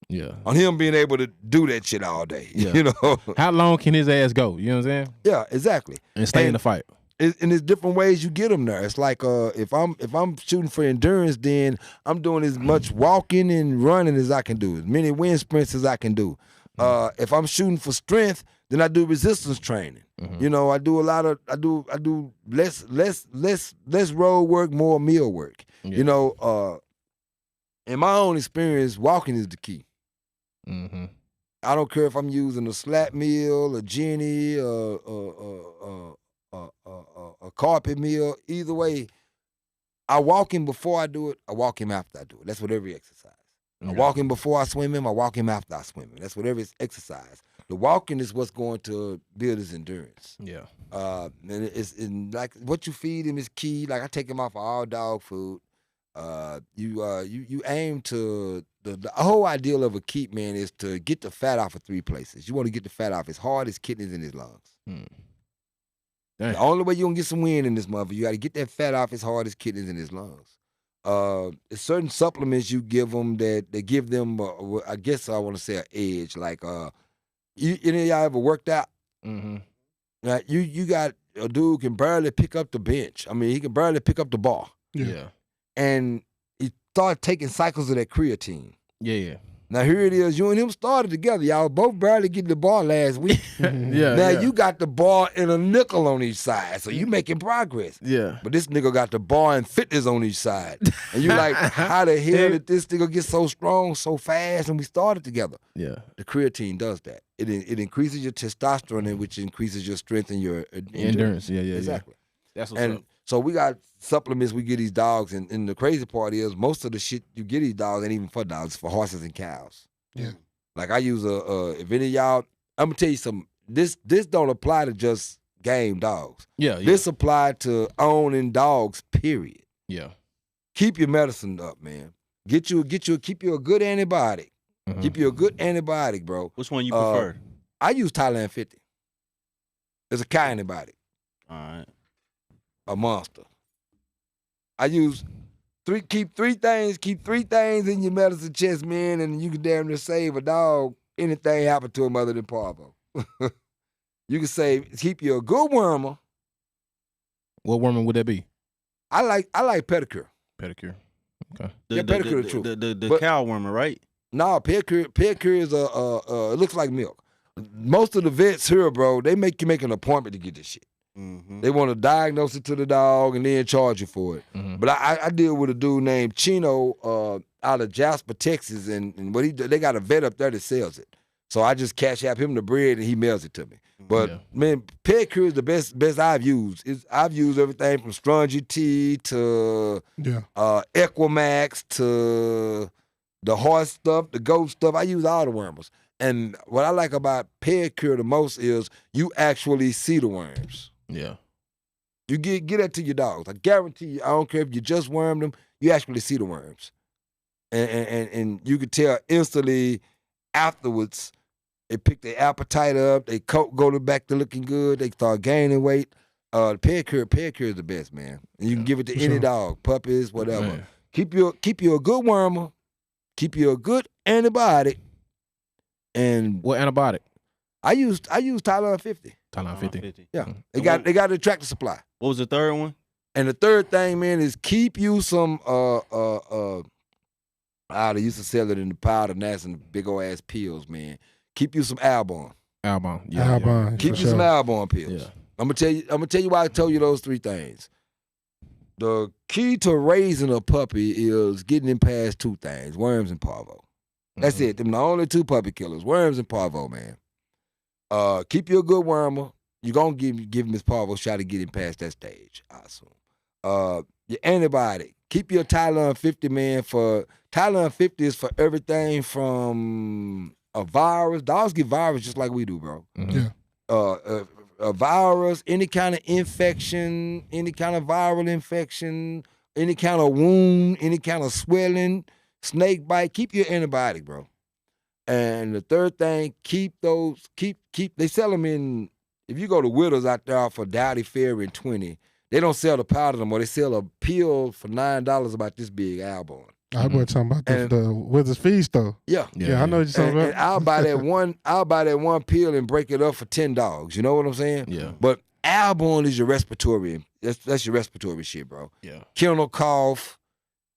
Yeah. On him being able to do that shit all day. Yeah. You know? How long can his ass go? You know what I'm saying? Yeah, exactly. And stay in the fight. And there's different ways you get them there. It's like if I'm shooting for endurance, then I'm doing as much walking and running as I can do, as many wind sprints as I can do. If I'm shooting for strength, then I do resistance training. You know, I do less road work, more meal work. Yeah. You know, in my own experience, walking is the key. Mm-hmm. I don't care if I'm using a slap meal, a Jenny, a carpet meal. Either way, I walk him before I do it. I walk him after I do it. That's with every exercise. I walk him before I swim him. I walk him after I swim him. That's with every exercise. The walking is what's going to build his endurance. Yeah. And it's like what you feed him is key. Like I take him off of all dog food. You aim to the whole ideal of a keep, man, is to get the fat off of 3 places. You want to get the fat off his heart, his kidneys, and his lungs. The only way you gonna get some wind in this mother, you got to get that fat off his heart, his kidneys, and his lungs. There's certain supplements you give them that they give them, I guess I want to say an edge. Like, any of y'all ever worked out? Mm-hmm. Now, you got a dude who can barely pick up the bench. I mean, he can barely pick up the bar. Yeah. And he started taking cycles of that creatine. Yeah. Now here it is. You and him started together. Y'all both barely getting the bar last week. Now you got the bar and a nickel on each side, so you making progress. Yeah. But this nigga got the bar and fitness on each side, and you like, how the hell did this nigga get so strong so fast? And we started together. Yeah. The creatine does that. It increases your testosterone, which increases your strength and your endurance. Yeah. Exactly. That's what's And up. so we got supplements we get these dogs, and the crazy part is most of the shit you get these dogs ain't even for dogs, it's for horses and cows. Yeah. Like I use if any of y'all, I'm gonna tell you something. This don't apply to just game dogs. Yeah. This apply to owning dogs, period. Yeah. Keep your medicine up, man. Keep you a good antibiotic. Mm-hmm. Keep you a good antibiotic, bro. Which one you prefer? I use Thailand 50. It's a cow antibiotic. All right. A monster. I use keep three things in your medicine chest, man, and you can damn near save a dog. Anything happen to him other than parvo. You can keep you a good wormer. What wormer would that be? I like pedicure. Pedicure. Yeah, pedicure is true. The But- cow wormer, right? No, pedicure is it looks like milk. Most of the vets here, bro, they make you make an appointment to get this shit. Mm-hmm. They want to diagnose it to the dog and then charge you for it. Mm-hmm. But I deal with a dude named Chino out of Jasper, Texas, and what they got a vet up there that sells it. So I just cash app him the bread and he mails it to me. But Yeah. man, pedicure is the best I've used. I've used everything from Strong T to Yeah. Equimax to the horse stuff, the goat stuff. I use all the wormers. And what I like about pedicure the most is you actually see the worms. Yeah. You get that to your dogs. I guarantee you, I don't care if you just wormed them, you actually see the worms. And you could tell instantly afterwards, they pick their appetite up, they go back to looking good, they start gaining weight. The pedicure is the best, man. And you can give it to For any sure. dog, puppies, whatever. Man. Keep you a good wormer, keep you a good antibiotic, and What antibiotic? I use Tylenol 50. Tylenol 50. Yeah, Mhm. they got a tractor supply. What was the third one? And the third thing, man, is keep you some they used to sell it in the powder, and that's in the big old ass pills, man. Keep you some Albon. Albon. Yeah. Albon. Keep for you some sure. Albon pills. Yeah. I'm gonna tell you why I told you those three things. The key to raising a puppy is getting him past two things: worms and parvo. That's Mhm. it. Them the only two puppy killers: worms and parvo, man. Keep you a good wormer. You're gonna give him his parvo shot to get him past that stage, I assume. Your antibiotic. Keep your Tylenol 50, man. For Tylenol 50 is for everything from a virus. Dogs get virus just like we do, bro. Mhm. Yeah. A virus, any kind of infection, any kind of viral infection, any kind of wound, any kind of swelling, snake bite. Keep your antibiotic, bro. And the third thing, keep they sell them in, if you go to Widows out there for Dowdy Ferry and 20, they don't sell the powder no more. They sell a pill for $9 about this big, Albon. I was talking about And- the Wizards Feast though. Yeah. Yeah, I know what you're talking And about. I'll buy that one pill and break it up for 10 dogs. You know what I'm saying? Yeah. But Albon is your respiratory. That's your respiratory shit, bro. Yeah. Kennel cough,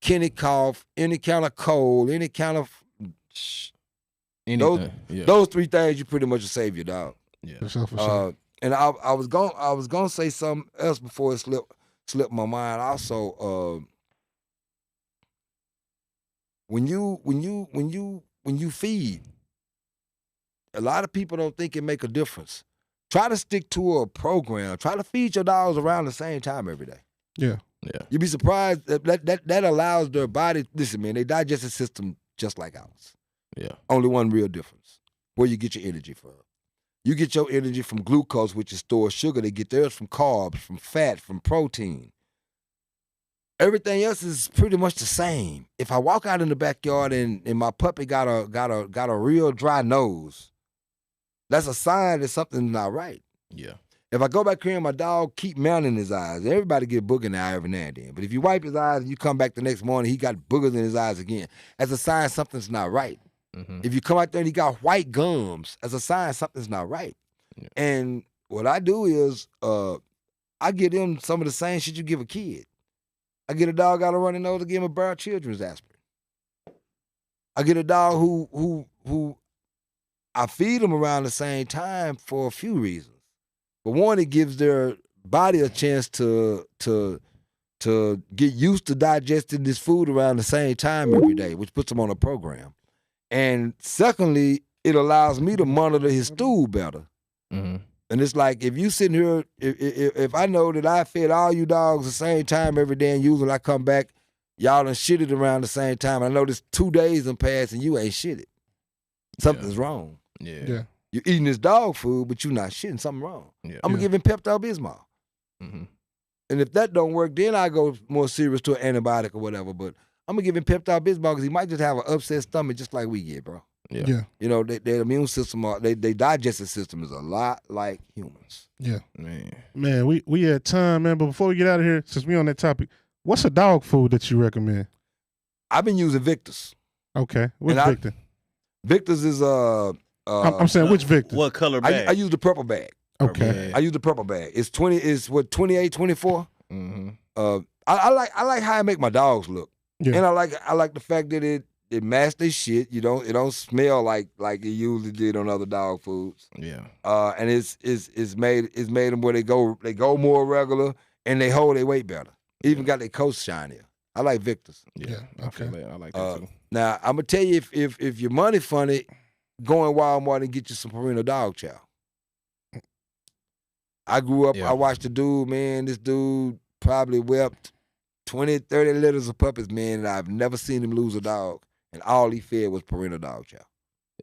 Kenny cough, any kind of cold, any kind of Anything. Yeah. those three things you pretty much will save your dog. Yeah. For sure, for sure. And I was gonna say something else before it slipped my mind. Also, when you feed, a lot of people don't think it make a difference. Try to stick to a program. Try to feed your dogs around the same time every day. Yeah. Yeah. You'd be surprised that allows their body. Listen, man, they digestive system just like ours. Yeah. Only one real difference: where you get your energy from. You get your energy from glucose, which is stored sugar. They get theirs from carbs, from fat, from protein. Everything else is pretty much the same. If I walk out in the backyard and my puppy got a real dry nose, that's a sign that something's not right. Yeah. If I go back here and my dog keep mounting his eyes, everybody get booger in the eye every now and then. But if you wipe his eyes and you come back the next morning, he got boogers in his eyes again. That's a sign something's not right. Mm-hmm. If you come out there and he got white gums, as a sign something's not right. Yeah. And what I do is I give him some of the same shit you give a kid. I get a dog out of running nose to give him a Bare Children's aspirin. I get a dog who I feed them around the same time for a few reasons. But one, it gives their body a chance to get used to digesting this food around the same time every day, which puts them on a program. And secondly, it allows me to monitor his stool better. Mm-hmm. And it's like, if you sitting here, if I know that I fed all you dogs the same time every day and usually I come back, y'all done shitted around the same time. I know this 2 days done passed and you ain't shitted. Something's wrong. Yeah. Yeah. You're eating this dog food, but you're not shitting. Something wrong. Yeah. I'm going to give him Pepto-Bismol. Mm-hmm. And if that don't work, then I go more serious to an antibiotic or whatever. But I'm going to give him Pepto-Bismol because he might just have an upset stomach just like we get, bro. Yeah. Yeah. You know, their immune system, their digestive system is a lot like humans. Yeah. Man. We had time, man. But before we get out of here, since we on that topic, what's a dog food that you recommend? I've been using Victus. Okay. Which And Victor? Victus is I'm saying which Victor? What color bag? I use the purple bag. Okay. I use the purple bag. It's 28, 24. Mm-hmm. I like how I make my dogs look, Yeah. and I like the fact that it match their shit. It don't smell like it usually did on other dog foods. Yeah. And it's made them where they go more regular and they hold their weight better. Even got their coats shinier. I like Victor's. Yeah. Yeah, I feel okay. that. I like that too. Now I'm gonna tell you if your money funny, go in Walmart and get you some Purina dog chow. I grew up. Yeah. I watched the dude. Man, this dude probably wept 20, 30 liters of puppies. Man, and I've never seen him lose a dog. And all he fed was Purina dog chow.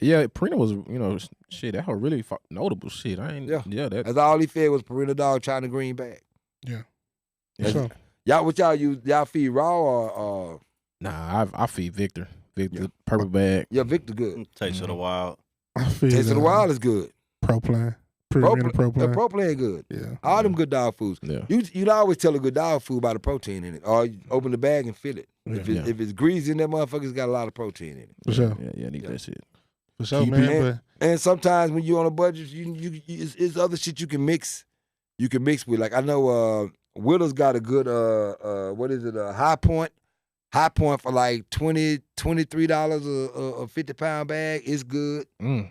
Yeah, Purina was, shit, that was really notable shit. I ain't, Yeah. that. That's all he fed was Purina dog chow in a green bag. Yeah. Yeah. So, Y'all, what y'all use? Y'all feed raw or Nah, I feed Victor. Purple bag. yeah, Victor good. Taste of the Wild. I feel Taste of the Wild is good. Proplan. Purina Proplan. Proplan good. Yeah. All them good dog foods. Yeah. You'd always tell a good dog food by the protein in it, or you open the bag and fill it. Yeah. If it's greasy in that motherfucker, it's got a lot of protein in it. For sure. Yeah, I need that shit. For sure, Keep man. it- And sometimes when you're on a budget, it's other shit you can mix. You can mix with. Like I know Widow's got a good what is it? High Point. High Point for like $23 a 50-pound bag. It's good. Mm.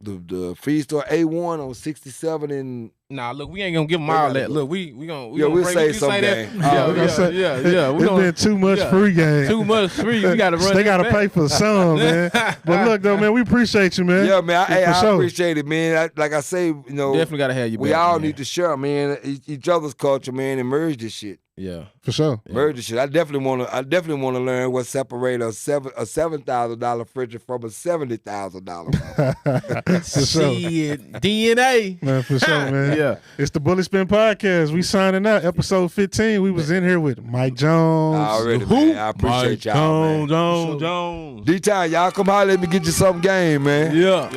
The Free Store A1 on 67 and Nah, look, we ain't gonna give them They all gotta that. go. Look, we gonna Yeah, we'll break- say you some that. game. Yeah, we gonna say- yeah. We It's gonna been too much free game. too much free. We gotta run. They that got to back. pay for some, man. But look, though, man, we appreciate you, man. yeah, man. For I sure. appreciate it, man. Like I say, Definitely gotta have you. we back, all man. need to share, man, each other's culture, man, and merge this shit. Yeah. For sure. Merge this shit. I definitely want to learn what separates a $7,000 fridge from a $70,000. For sure. Shit, DNA. Man, for sure, man. Yeah. It's the Bully Spin Podcast. We signing out. Episode 15. We was in here with Mike Jones. Already, man. I appreciate y'all, man. Jones. D-Time, y'all come out, let me get you some game, man. Yeah.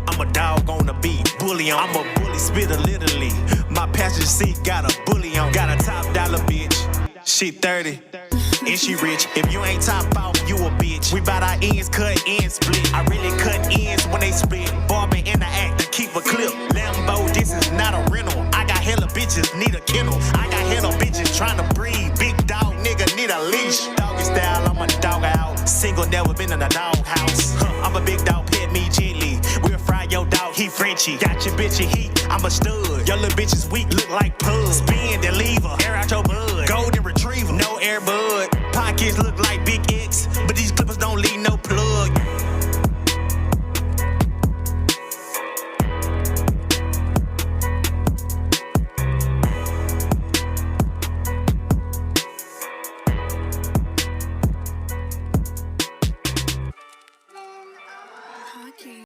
I'm a dog on the beat, bully on. I'm a bully spitter literally. My passenger seat got a bully on. Got a top dollar bitch. She 30 and she rich. If you ain't top off, you a bitch. We bout our ends cut, ends split. I really cut ends when they split. Barbie in the act to keep a clip. Lambo, this is not a rental. I got hella bitches, need a kennel. I got hella bitches trying to breed. Big dog nigga need a leash. Doggy style, I'm a dog out. Single, never been in a dog house. I'm a big dog, pet me gently. We'll fry your dog, he Frenchy. Got your bitch in heat, I'm a stud. Your little bitch is weak, look like pug. Spin, then leave her, air out your bud. Golden retriever, no air bud. Pockets look like Big X, but these clippers don't leave no plug.